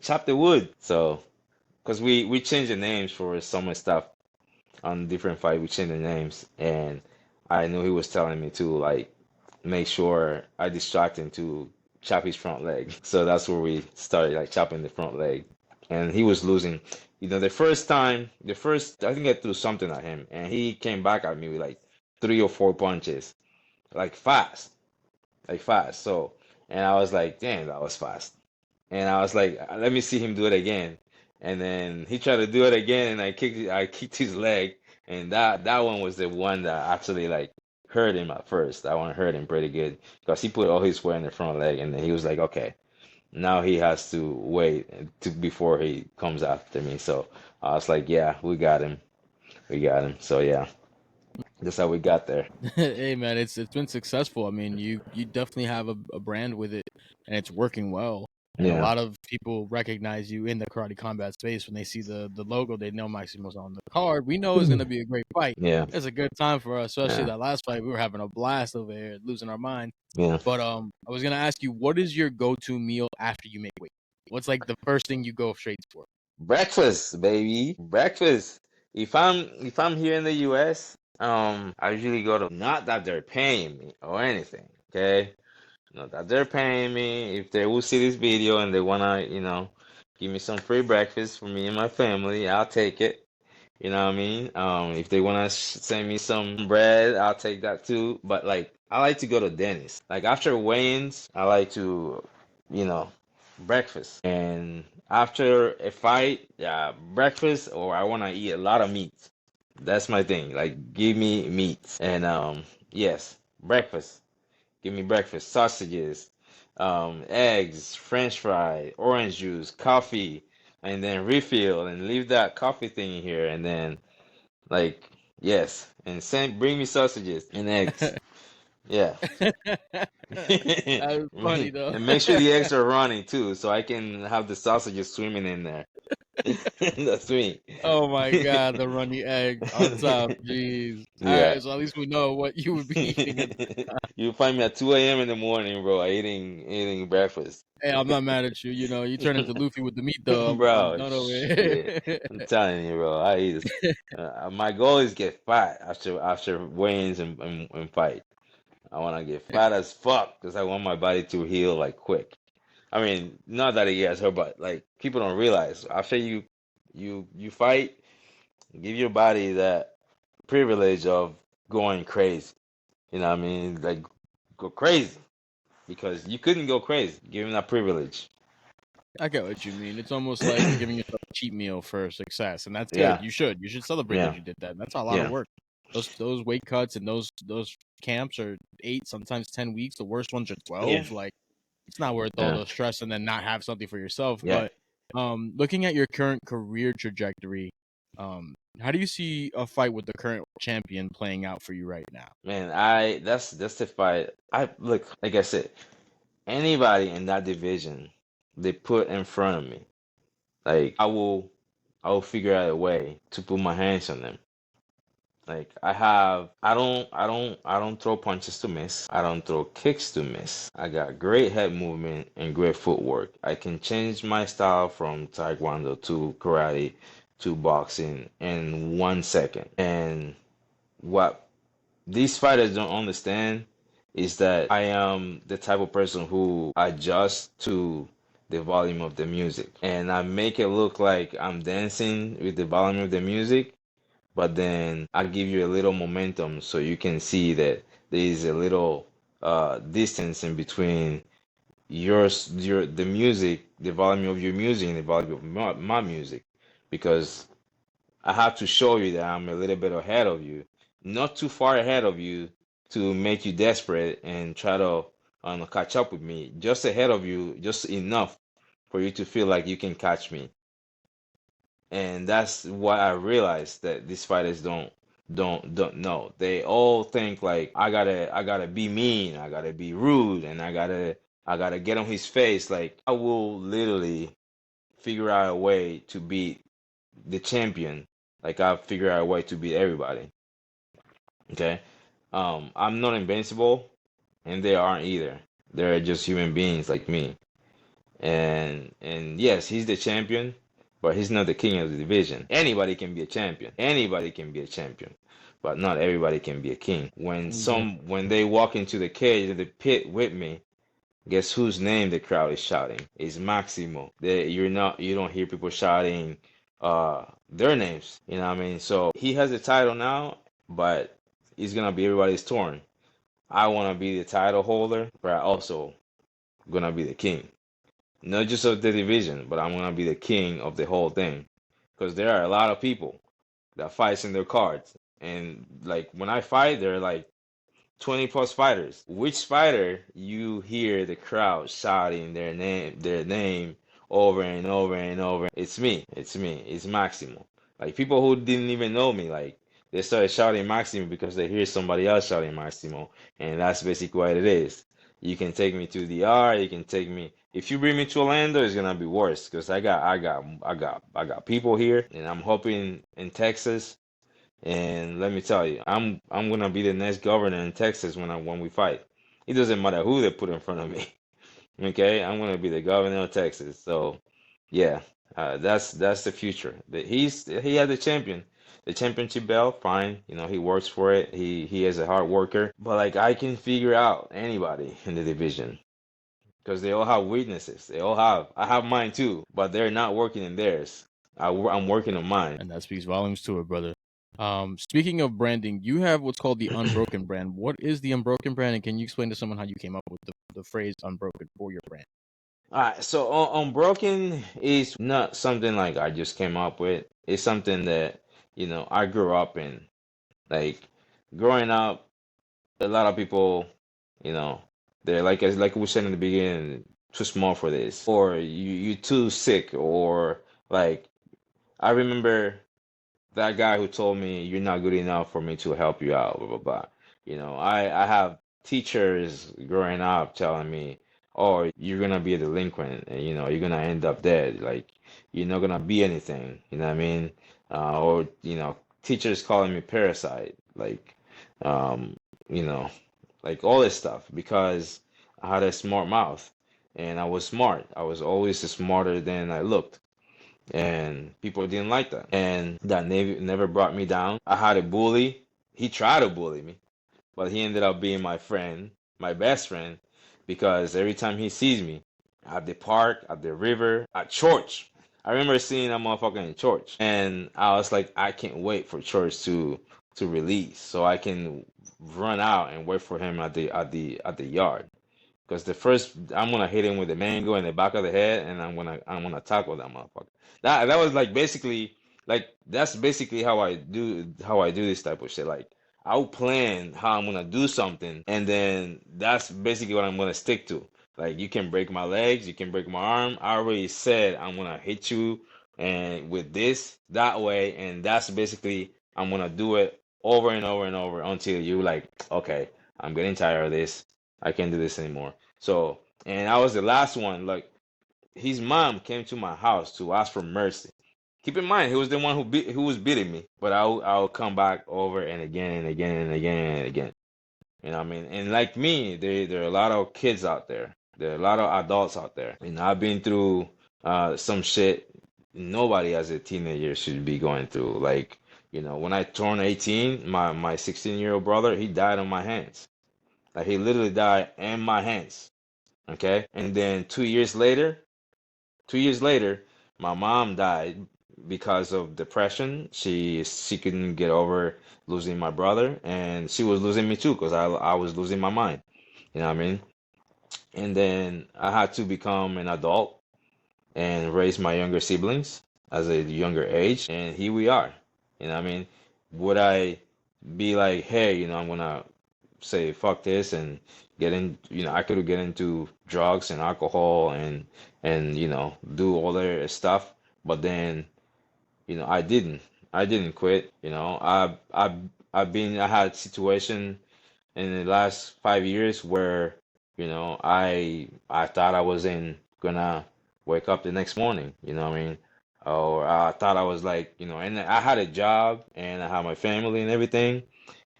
chop the wood. So, because we changed the names for some stuff on different fight, we changed the names. And I knew he was telling me to, like, make sure I distract him to chop his front leg. So that's where we started, like, chopping the front leg. And he was losing. The first time, I think I threw something at him, and he came back at me with, like, three or four punches, like fast, like fast. So, and I was like, damn, that was fast. And I was like, let me see him do it again. And then he tried to do it again, and I kicked his leg, and that one was the one that actually like hurt him at first. That one hurt him pretty good because he put all his weight in the front leg, and then he was like, okay, now he has to wait before he comes after me. So I was like, yeah, we got him. So yeah, that's how we got there. Hey man, it's been successful. I mean, you definitely have a brand with it, and it's working well. And a Yeah, lot of people recognize you in the karate combat space when they see the logo. They know Maximo's on the card. We know it's gonna be a great fight. yeah, It's a good time for us, especially yeah, that last fight. We were having a blast over here, losing our mind. yeah. But I was gonna ask you, what is your go-to meal after you make weight? What's like the first thing you go straight for? Breakfast, baby. Breakfast. If I'm here in the US, I usually go to, not that they're paying me or anything, okay? Not that they're paying me. If they will see this video and they wanna, give me some free breakfast for me and my family, I'll take it. You know what I mean? If they wanna send me some bread, I'll take that too. But like, I like to go to Denny's. Like after weigh-ins, I like to, you know, breakfast. And after a fight, yeah, breakfast, or I wanna eat a lot of meat. That's my thing. Like, give me meat. And yes, breakfast. Give me breakfast, sausages, eggs, French fry, orange juice, coffee, and then refill and leave that coffee thing here. And then, like, yes, and bring me sausages and eggs. Yeah. That was funny though. And make sure the eggs are running too, so I can have the sausages swimming in there. That's me. Oh my God, the runny egg on top. Jeez. All Yeah. right, so at least we know what you would be eating. You find me at 2 a.m. in the morning, bro, eating breakfast. Hey, I'm not mad at you. You know, you turn into Luffy with the meat, though. I'm Bro, done over shit. here. I'm telling you, bro. I eat. My goal is get fat after weigh-ins and fight. I want to get fat as fuck because I want my body to heal like quick. I mean, not that it gets hurt, but like people don't realize after you fight, give your body that privilege of going crazy. You know what I mean? Like go crazy because you couldn't go crazy. Give him that privilege. I get what you mean. It's almost like you're giving yourself a cheat meal for success, and that's good. Yeah, You should. You should celebrate that yeah, you did that. That's a lot of yeah, work. Those weight cuts and those camps are 8, sometimes 10 weeks. The worst ones are yeah, 12. Like it's not worth all yeah, the stress and then not have something for yourself. yeah. But looking at your current career trajectory, how do you see a fight with the current champion playing out for you right now? Man, that's the fight. I look, like I said, anybody in that division they put in front of me, like I will figure out a way to put my hands on them. Like I don't throw punches to miss. I don't throw kicks to miss. I got great head movement and great footwork. I can change my style from taekwondo to karate to boxing in 1 second. And what these fighters don't understand is that I am the type of person who adjusts to the volume of the music. And I make it look like I'm dancing with the volume of the music, but then I give you a little momentum so you can see that there is a little distance in between the music, the volume of your music, and the volume of my music, because I have to show you that I'm a little bit ahead of you, not too far ahead of you to make you desperate and try to catch up with me. Just ahead of you, just enough for you to feel like you can catch me. And that's what I realized that these fighters don't know. They all think like I gotta be mean, I gotta be rude, and I gotta get on his face. Like I will literally figure out a way to beat the champion. Like I'll figure out a way to beat everybody. Okay. I'm not invincible and they aren't either. They're just human beings like me. And yes, he's the champion, but he's not the king of the division. Anybody can be a champion. Anybody can be a champion, but not everybody can be a king. Yeah. When they walk into the cage, the pit with me, guess whose name the crowd is shouting? It's Maximo. You don't hear people shouting their names. You know what I mean? So he has a title now, but it's gonna be everybody's turn. I want to be the title holder, but I also gonna be the king, not just of the division, but I'm gonna be the king of the whole thing. Because there are a lot of people that fights in their cards, and like when I fight, there are like 20 plus fighters. Which fighter you hear the crowd shouting their name over and over and over? It's me. It's me. It's Maximo. Like people who didn't even know me, like they started shouting Maximo because they hear somebody else shouting Maximo, and that's basically what it is. You can take me to the R. You can take me. If you bring me to Orlando, it's gonna be worse because I got people here, and I'm hoping in Texas. And let me tell you, I'm gonna be the next governor in Texas when we fight. It doesn't matter who they put in front of me. Okay, I'm gonna be the governor of Texas. So, yeah, that's the future. He had the championship belt. Fine, he works for it. He is a hard worker. But like I can figure out anybody in the division because they all have weaknesses. I have mine too, but they're not working in theirs. I'm working on mine. And that speaks volumes to it, brother. Speaking of branding, you have what's called the Unbroken brand. What is the Unbroken brand, and can you explain to someone how you came up with the phrase Unbroken for your brand? All right, so Unbroken is not something like I just came up with. It's something that, I grew up in. Like growing up, a lot of people, you know, they're like we said in the beginning, too small for this, or you too sick, or like I remember that guy who told me you're not good enough for me to help you out, blah blah blah. I have teachers growing up telling me, "Oh, you're gonna be a delinquent, and you're gonna end up dead. Like you're not gonna be anything." You know what I mean? Or teachers calling me parasite, um, you know, like all this stuff because I had a smart mouth and I was smart. I was always smarter than I looked, and people didn't like that, and that never brought me down. I had a bully. He tried to bully me, but he ended up being my friend, my best friend, because every time he sees me at the park, at the river, at church, I remember seeing that motherfucker in church, and I was like, I can't wait for church to release so I can run out and wait for him at the yard. Because the first, I'm gonna hit him with the mango in the back of the head, and I'm gonna tackle that motherfucker. That was like basically like that's basically how I do this type of shit. Like I'll plan how I'm gonna do something, and then that's basically what I'm gonna stick to. Like you can break my legs, you can break my arm. I already said I'm gonna hit you and with this that way, and that's basically I'm gonna do it over and over and over until you like, okay, I'm getting tired of this. I can't do this anymore. So, and I was the last one. Like his mom came to my house to ask for mercy. Keep in mind, he was the one who was beating me. But I'll come back over and again and again and again and again. You know what I mean? And like me, there are a lot of kids out there. There are a lot of adults out there. And I've been through some shit nobody as a teenager should be going through. Like, when I turned 18, my 16-year-old brother, he died on my hands. Like he literally died in my hands. Okay? And then 2 years later, my mom died because of depression. She couldn't get over losing my brother, and she was losing me too because I was losing my mind. You know what I mean? And then I had to become an adult and raise my younger siblings as a younger age, and here we are. You know what I mean? Would I be like, hey, I'm gonna say fuck this and get in, I could get into drugs and alcohol and do all their stuff, but then I didn't quit. I had situation in the last 5 years where I thought I wasn't gonna wake up the next morning, what I mean, or I thought I was like, and I had a job and I had my family and everything,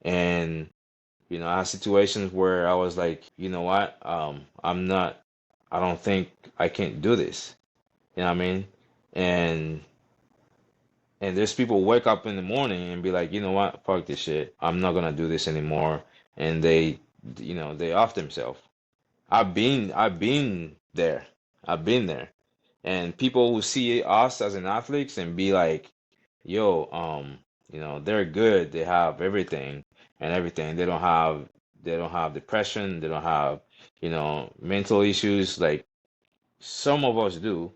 and I had situations where I was like, you know what? I don't think I can do this. You know what I mean? And there's people wake up in the morning and be like, you know what? Fuck this shit. I'm not gonna do this anymore. And they off themselves. I've been there. I've been there. And people who see us as an athletes and be like, yo, they're good. They have everything. and everything. They don't have depression. They don't have, mental issues like some of us do,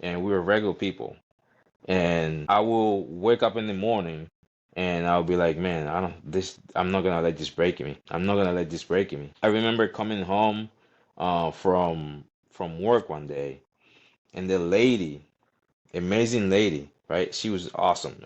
and we're regular people. And I will wake up in the morning and I'll be like, man, I'm not gonna let this break me. I'm not gonna let this break me. I remember coming home from work one day, and the lady, amazing lady, right? She was awesome,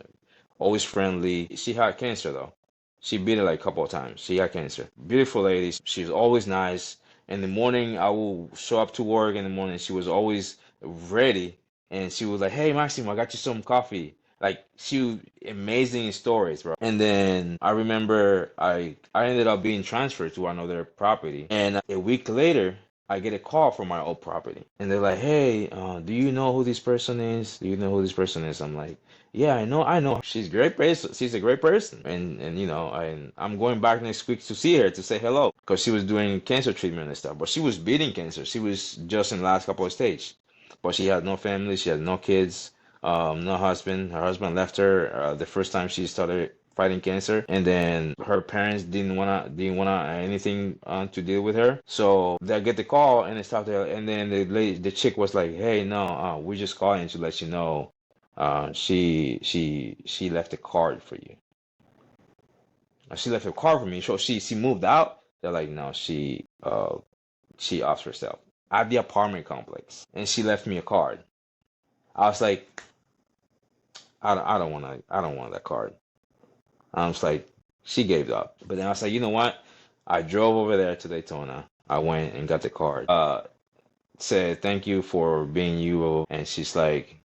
always friendly. She had cancer though. She beat it like a couple of times. She had cancer. Beautiful lady. She's always nice. In the morning, I will show up to work in the morning. She was always ready, and she was like, "Hey, Maximo, I got you some coffee." Like she amazing stories, bro. And then I remember I ended up being transferred to another property, and a week later, I get a call from my old property, and they're like, "Hey, do you know who this person is? Do you know who this person is?" I'm like, "Yeah, I know. She's a great person. She's a great person." And I'm going back next week to see her to say hello because she was doing cancer treatment and stuff. But she was beating cancer. She was just in the last couple of stages. But she had no family. She had no kids. No husband. Her husband left her the first time she started fighting cancer, and then her parents didn't wanna anything to deal with her. So they get the call and they start there, and then the chick was like, "Hey, no, we're just calling to let you know, she left a card for you. She left a card for me. So she moved out." They're like, "No, she offs herself at the apartment complex, and she left me a card." I was like, I don't want that card. I was like, she gave up. But then I was like, you know what? I drove over there to Daytona. I went and got the card. Said thank you for being you, and she's like,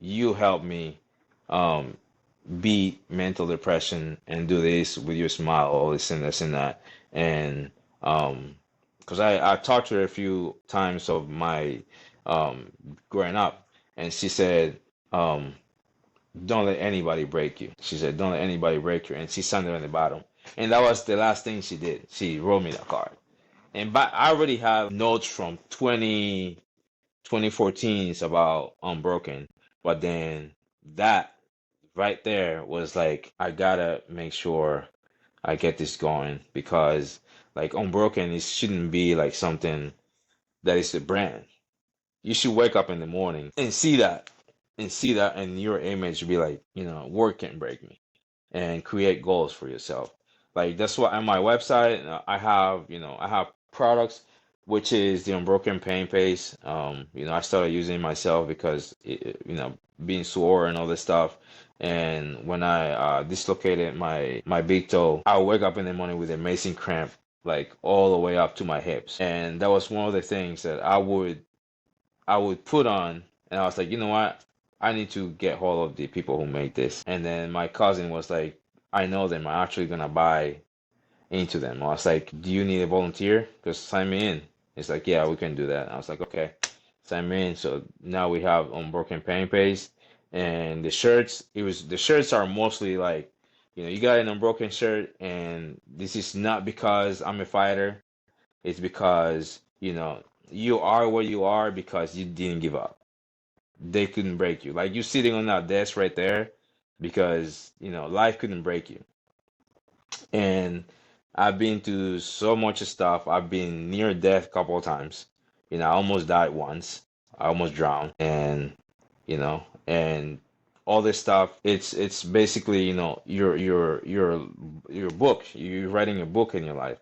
you helped me um beat mental depression and do this with your smile, all this and this and that. And because I talked to her a few times of my um growing up, and she said, um don't let anybody break you. She said, don't let anybody break you. And she signed it on the bottom. And that was the last thing she did. She wrote me that card. And but I already have notes from 2014 about Unbroken. But then that right there was like, I gotta make sure I get this going, because like Unbroken, it shouldn't be like something that is a brand. You should wake up in the morning and see that, and your image be like, work can break me, and create goals for yourself. Like that's what on my website I have products, which is the Unbroken Pain Paste. I started using it myself because being sore and all this stuff. And when I dislocated my big toe, I would wake up in the morning with amazing cramp, like all the way up to my hips. And that was one of the things that I would put on, and I was like, you know what? I need to get hold of the people who made this. And then my cousin was like, I know them. I'm actually gonna buy into them. I was like, do you need a volunteer? Because sign me in. It's like, yeah, we can do that. I was like, okay, sign me in. So now we have Unbroken Pain Paste, and the shirts. The shirts are mostly like, you got an Unbroken shirt, and this is not because I'm a fighter. It's because, you are where you are because you didn't give up. They couldn't break you. Like you sitting on that desk right there because, life couldn't break you. And I've been through so much stuff. I've been near death a couple of times. I almost died once. I almost drowned. And all this stuff, it's basically, your book. You're writing a book in your life.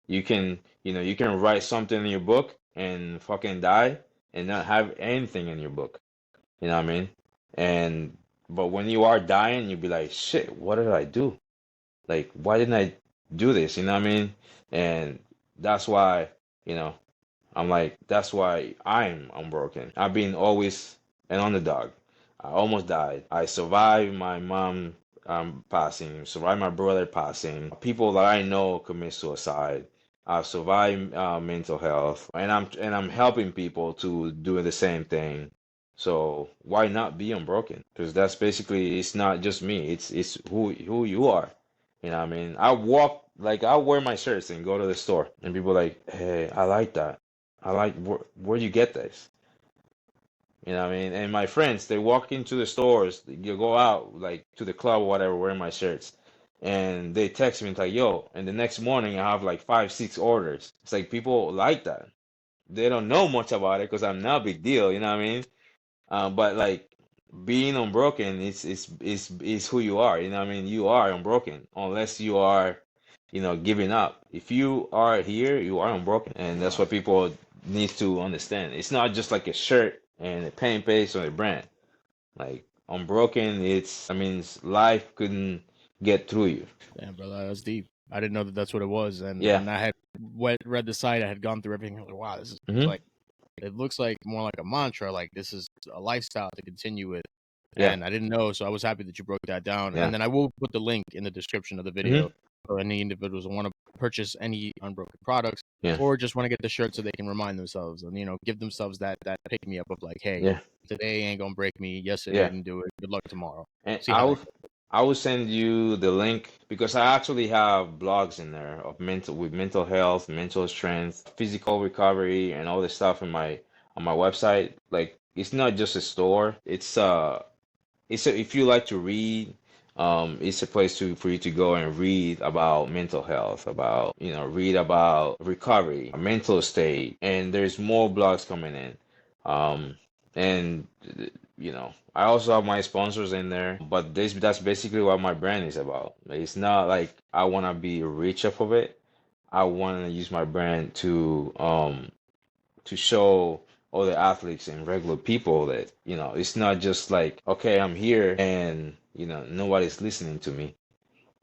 You can write something in your book and fucking die and not have anything in your book. You know what I mean? And but when you are dying, you'll be like, shit, what did I do? Like, why didn't I do this? You know what I mean? And that's why, you know, I'm like, that's why I'm unbroken. I've been always an underdog. I almost died. I survived my mom passing, survived my brother passing. People that I know commit suicide. I've survived mental health, and I'm helping people to do the same thing. So why not be unbroken? Because that's basically, it's not just me. It's who you are. You know what I mean? I wear my shirts and go to the store, and people are like, hey, I like that. I like where you get this. You know what I mean? And my friends, they walk into the stores, you go out like to the club or whatever, wearing my shirts, and they text me like, yo, and the next morning I have like 5, 6 orders. It's like people like that. They don't know much about it because I'm not a big deal, you know what I mean? But like being unbroken is who you are, you know what I mean? You are unbroken unless you are, giving up. If you are here, you are unbroken, and that's what people need to understand. It's not just like a shirt and a paint paste or a brand. Like unbroken, that means life couldn't get through you. Damn, brother, that's deep. I didn't know that that's what it was, and Yeah. when I had read the site, I had gone through everything. I was like, wow, this is Hmm. like, it looks like more like a mantra. Like this is a lifestyle to continue with. Yeah. And I didn't know, so I was happy that you broke that down. Yeah. And then I will put the link in the description of the Hmm. video for any individuals who want to purchase any Unbroken products Yeah. or just want to get the shirt so they can remind themselves and give themselves that pick me up of like, hey, Yeah. today ain't gonna break me. Yesterday Yeah. didn't do it. Good luck tomorrow. And See how that goes. I will send you the link because I actually have blogs in there of mental health, mental strength, physical recovery, and all this stuff on my website. Like it's not just a store. If you like to read, it's a place for you to go and read about mental health, about read about recovery, mental state, and there's more blogs coming in. And I also have my sponsors in there, but that's basically what my brand is about. It's not like I want to be rich off of it. I want to use my brand to show other athletes and regular people that it's not just like, okay, I'm here and nobody's listening to me,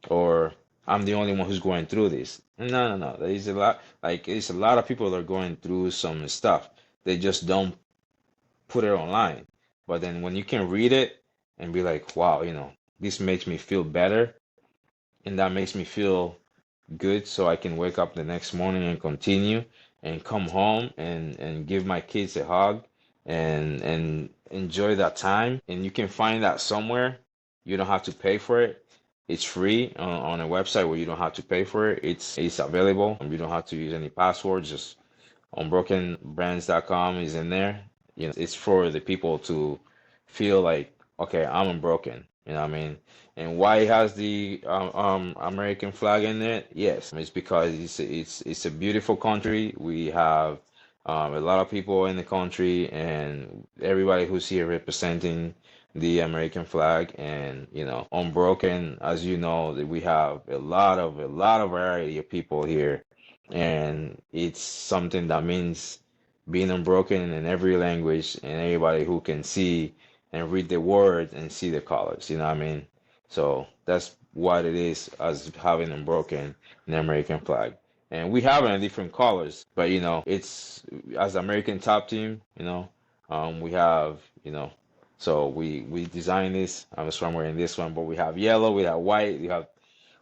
or I'm the only one who's going through this. No. There's a lot of people that are going through some stuff. They just don't put it online. But then when you can read it and be like, wow, this makes me feel better, and that makes me feel good, so I can wake up the next morning and continue and come home and give my kids a hug and enjoy that time. And you can find that somewhere. You don't have to pay for it. It's free on a website where you don't have to pay for it. It's available. You don't have to use any passwords. Just unbrokenbrands.com is in there. It's for the people to feel like, okay, I'm unbroken. You know what I mean? And why it has the American flag in it? Yes, it's because it's a beautiful country. We have a lot of people in the country, and everybody who's here representing the American flag. And unbroken, as you know, that we have a lot of variety of people here, and it's something that means being unbroken in every language, and everybody who can see and read the words and see the colors. You know what I mean? So that's what it is as having unbroken an American flag. And we have it in different colors, but it's as American top team. We have so we designed this. I'm somewhere in this one, but we have yellow, we have white, we have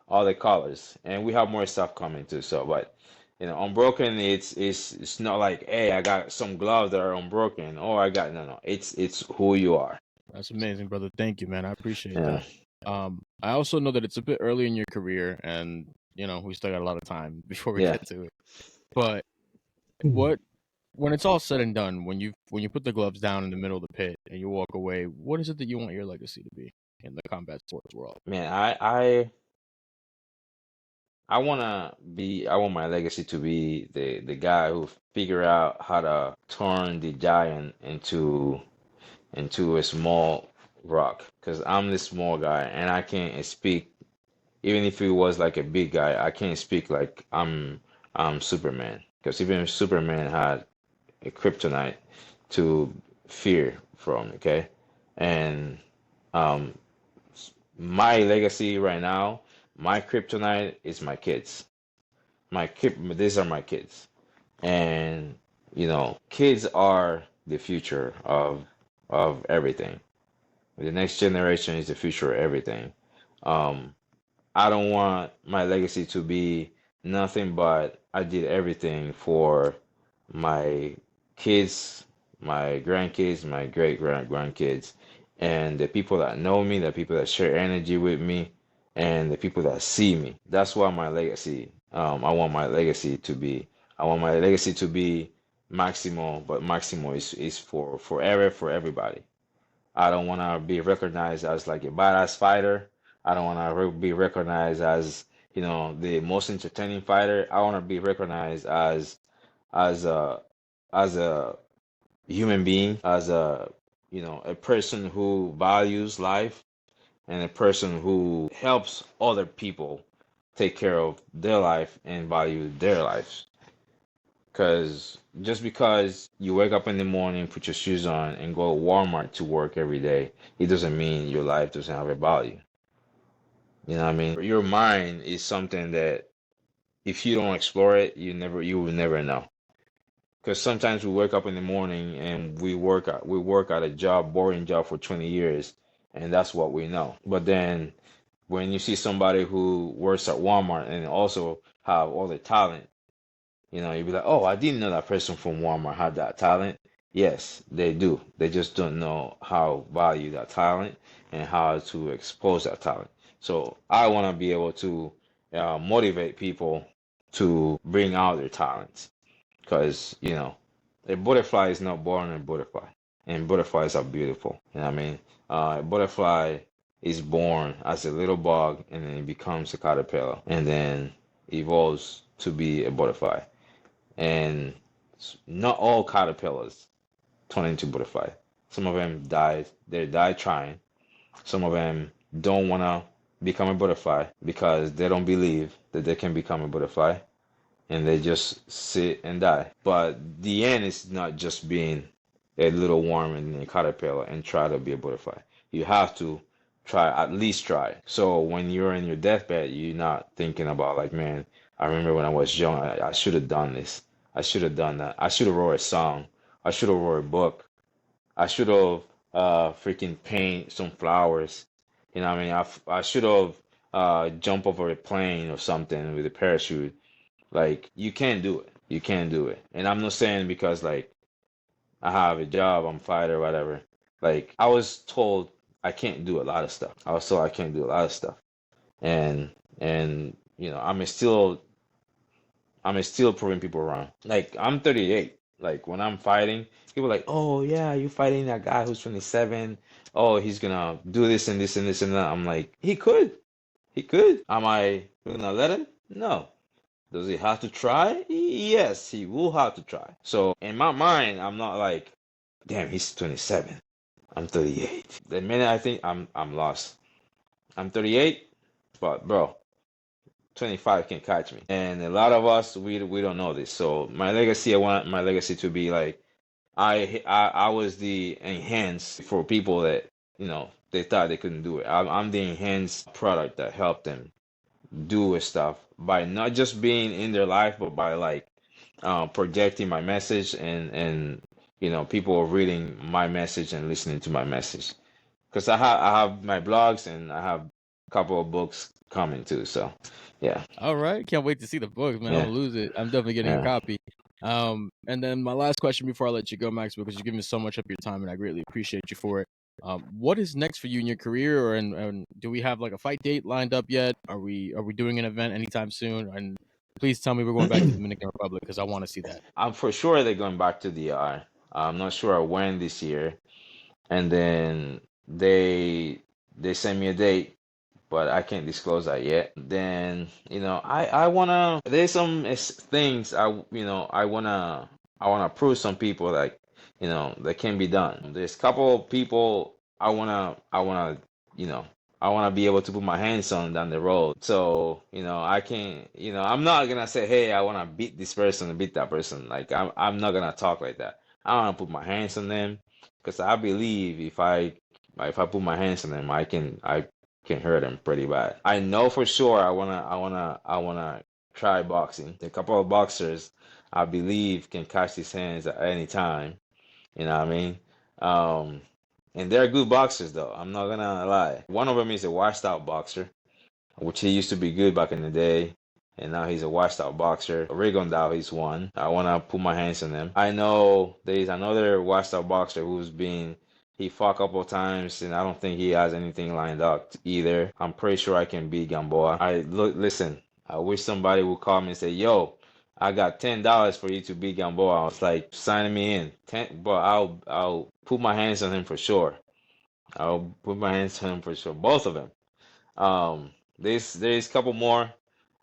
all the colors, and we have more stuff coming too. So, but unbroken, it's not like, hey, I got some gloves that are unbroken, or I got no. It's who you are. That's amazing, brother. Thank you, man. I appreciate Yeah. that. I also know that it's a bit early in your career, and we still got a lot of time before we Yeah. get to it. But when it's all said and done, when you put the gloves down in the middle of the pit and you walk away, what is it that you want your legacy to be in the combat sports world? Man, I want my legacy to be the guy who figure out how to turn the giant into a small rock. Because I'm this small guy and I can't speak. Even if he was like a big guy, I can't speak like I'm Superman. Because even Superman had a kryptonite to fear from. Okay, and um, my legacy right now, my kryptonite is my kids. These are my kids, and kids are the future of everything. The next generation is the future of everything. Um, I don't want my legacy to be nothing but I did everything for my kids, my grandkids, my great grandkids, and the people that know me, the people that share energy with me, and the people that see me. That's what my legacy. I want my legacy to be. I want my legacy to be Maximo, but Maximo is for forever for everybody. I don't want to be recognized as like a badass fighter. I don't want to be recognized as, the most entertaining fighter. I want to be recognized as a as a human being, as a person who values life and a person who helps other people take care of their life and value their lives. Because just because you wake up in the morning, put your shoes on, and go to Walmart to work every day, it doesn't mean your life doesn't have a value. You know what I mean? Your mind is something that if you don't explore it, you will never know. Because sometimes we wake up in the morning and we work at a job, boring job for 20 years, and that's what we know. But then when you see somebody who works at Walmart and also have all the talent, you'd be like, oh, I didn't know that person from Walmart had that talent. Yes, they do. They just don't know how value that talent and how to expose that talent. So I want to be able to motivate people to bring out their talents because, a butterfly is not born a butterfly, and butterflies are beautiful. You know what I mean? A butterfly is born as a little bug, and then it becomes a caterpillar, and then evolves to be a butterfly. And not all caterpillars turn into butterfly. Some of them die. They die trying. Some of them don't want to become a butterfly because they don't believe that they can become a butterfly, and they just sit and die. But the end is not just being a little worm in a caterpillar and try to be a butterfly. You have to at least try. So when you're in your deathbed, you're not thinking about like, man, I remember when I was young, I should have done this. I should have done that. I should have wrote a song. I should have wrote a book. I should have freaking paint some flowers. You know what I mean? I should have jump over a plane or something with a parachute. Like, you can't do it. You can't do it. And I'm not saying because, like, I have a job, I'm a fighter, whatever. Like, I was told I can't do a lot of stuff. I was told I can't do a lot of stuff. And I'm still proving people wrong. Like, I'm 38. Like, when I'm fighting, people are like, oh, yeah, you're fighting that guy who's 27. Oh, he's gonna do this and this and this and that. I'm like, he could. He could. Am I gonna let him? No. Does he have to try? Yes, he will have to try. So in my mind, I'm not like, damn, he's 27. I'm 38. The minute I think I'm lost. I'm 38, but bro, 25 can catch me. And a lot of us we don't know this. So my legacy, I want my legacy to be like I was the enhanced for people that they thought they couldn't do it. I'm the enhanced product that helped them do stuff by not just being in their life, but by like projecting my message and people reading my message and listening to my message. Because I have my blogs and I have a couple of books coming too. So yeah, All right, can't wait to see the book, man. I'm yeah, gonna lose it. I'm definitely getting a yeah. copy. And then my last question before I let you go, Max, because you give me so much of your time, and I greatly appreciate you for it. What is next for you in your career, and do we have like a fight date lined up yet? Are we doing an event anytime soon? And please tell me we're going back to the Dominican Republic because I want to see that. I'm for sure they're going back to DR. I'm not sure when this year, and then they sent me a date, but I can't disclose that yet. Then, I wanna. There's some things I wanna prove some people like, that can be done. There's a couple of people you know I wanna be able to put my hands on down the road. So, I can, I'm not gonna say, hey, I wanna beat this person and beat that person. Like, I'm not gonna talk like that. I wanna put my hands on them because I believe if I put my hands on them, I can hurt him pretty bad. I know for sure I wanna try boxing. A couple of boxers I believe can catch his hands at any time. You know what I mean? Um, and they're good boxers though. I'm not gonna lie. One of them is a washed out boxer, which he used to be good back in the day. And now he's a washed out boxer. Rigondeaux, he's one. I want to put my hands on him. I know there's another washed out boxer he fought a couple of times, and I don't think he has anything lined up either. I'm pretty sure I can beat Gamboa. Listen, I wish somebody would call me and say, yo, I got $10 for you to beat Gamboa. I was like, signing me in. But I'll put my hands on him for sure. I'll put my hands on him for sure. Both of them. There's a couple more,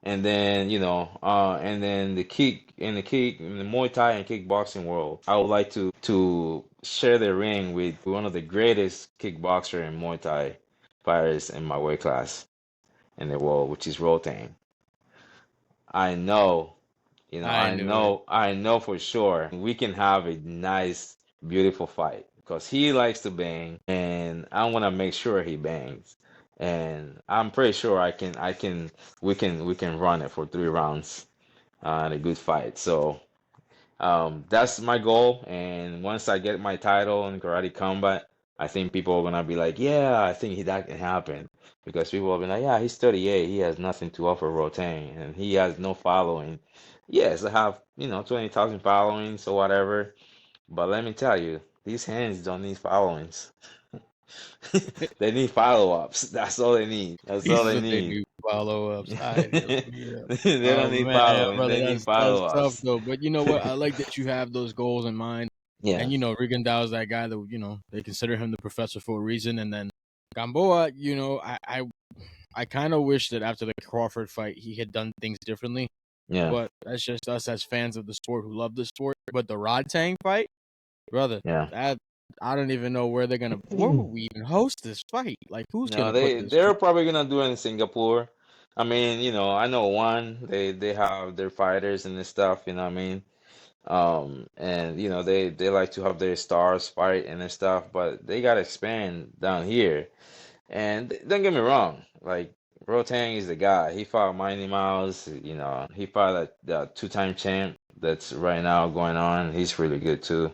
and then and then in the Muay Thai and kickboxing world, I would like to share the ring with one of the greatest kickboxer and Muay Thai fighters in my weight class in the world, which is Rotang. I know, I knew it. I know for sure we can have a nice, beautiful fight because he likes to bang, and I want to make sure he bangs. And I'm pretty sure we can run it for 3 rounds and a good fight. So that's my goal. And once I get my title in karate combat, I think people are gonna be like, yeah, I think that can happen. Because people will be like, yeah, he's 38, he has nothing to offer Rotain, and he has no following. Yes, I have, 20,000 followings or whatever. But let me tell you, these hands don't need followings. They need follow-ups. That's all they need. That's He all they said they need. do follow-ups. I yeah. They don't Oh need man, yeah, following. brother, They need that's tough follow-ups. though. But you know what? I like that you have those goals in mind. Yeah, And Rigondeaux's that guy that they consider him the professor for a reason. And then Gamboa, I kind of wish that after the Crawford fight he had done things differently. yeah, But that's just us as fans of the sport who love the sport. But the Rodtang fight, brother, yeah. that I don't even know where they're gonna. Where will we even host this fight? Like, who's No, gonna put this? they're probably gonna do it in Singapore. I mean, I know one. They have their fighters and this stuff. You know what I mean? And they like to have their stars fight and this stuff, but they gotta expand down here. And don't get me wrong, like Rotang is the guy. He fought Mighty Mouse. He fought that two-time champ that's right now going on. He's really good too.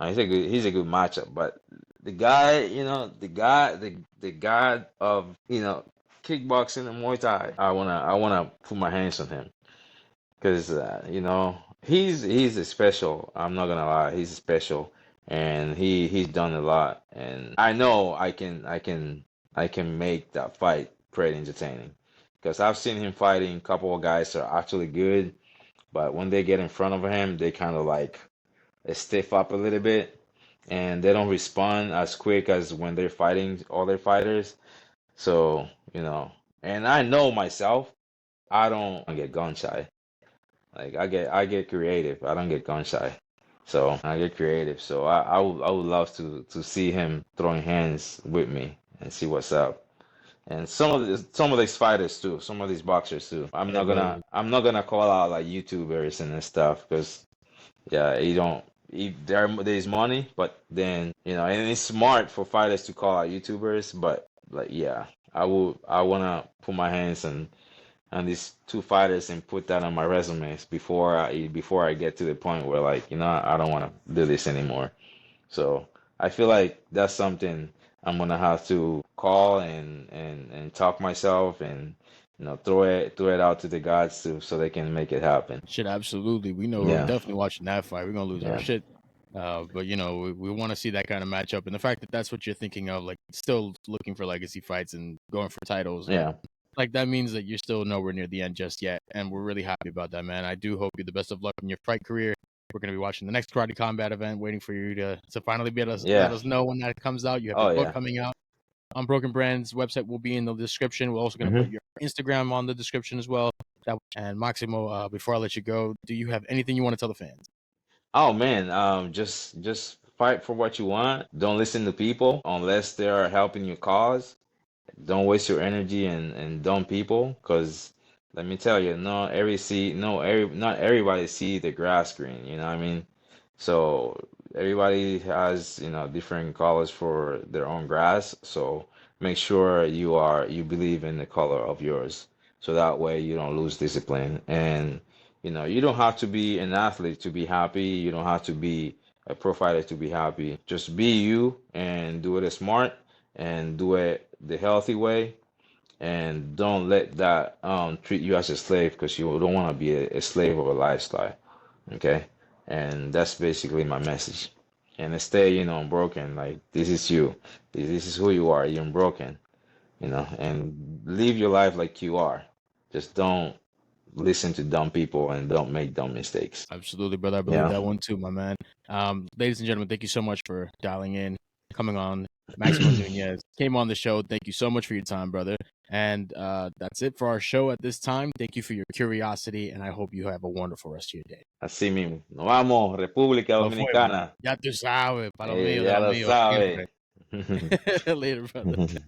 He's a good matchup. But the guy, the god of kickboxing and Muay Thai. I wanna put my hands on him because he's a special. I'm not gonna lie, he's special, and he's done a lot, and I know I can make that fight pretty entertaining because I've seen him fighting a couple of guys that are actually good, but when they get in front of him, they kind of like they stiff up a little bit, and they don't respond as quick as when they're fighting other fighters. So and I know myself, I don't get gun shy. Like I get creative. I don't get gun shy. So I get creative. So I would love to see him throwing hands with me and see what's up. And some of these fighters too, some of these boxers too. I'm Hey, not brother. gonna I'm not gonna call out like YouTubers and this stuff because yeah, you don't. There's money, but then and it's smart for fighters to call out YouTubers. But like, yeah, I wanna put my hands on these two fighters and put that on my resumes before I get to the point where like I don't want to do this anymore. So I feel like that's something I'm gonna have to call and talk myself and throw it out to the gods so they can make it happen. Shit, absolutely. We know we're Yeah, definitely watching that fight. We're gonna lose our yeah, shit. But we want to see that kind of matchup, and the fact that that's what you're thinking of, like still looking for legacy fights and going for titles, and yeah, like that means that you're still nowhere near the end just yet, and we're really happy about that, man. I do hope you the best of luck in your fight career. We're gonna be watching the next Karate Combat event, waiting for you to finally be able to let yeah. us know when that comes out. You have Oh your book yeah. coming out. Unbroken Brand's website will be in the description. We're also going to put hmm your Instagram on the description as well. And Maximo, before I let you go, do you have anything you want to tell the fans? Oh man, just fight for what you want. Don't listen to people unless they are helping your cause. Don't waste your energy and dumb people, because let me tell you, not everybody see the grass green, you know what I mean? So everybody has, different colors for their own grass. So make sure you believe in the color of yours. So that way you don't lose discipline. And you don't have to be an athlete to be happy. You don't have to be a profiler to be happy. Just be you and do it smart and do it the healthy way, and don't let that treat you as a slave, because you don't want to be a slave of a lifestyle. Okay, and that's basically my message. And stay, unbroken. Like, this is you. This is who you are. You're unbroken. And live your life like you are. Just don't listen to dumb people and don't make dumb mistakes. Absolutely, brother. I believe Yeah. that one too, my man. Ladies and gentlemen, thank you so much for dialing in, coming on. Maximo Nunez came on the show. Thank you so much for your time, brother. And that's it for our show at this time. Thank you for your curiosity, and I hope you have a wonderful rest of your day. Así mismo. Nos vamos, República Nos fuimos. Dominicana. Ya tú sabes, para los míos, de Ya los lo míos, sabe. siempre. Later, brother.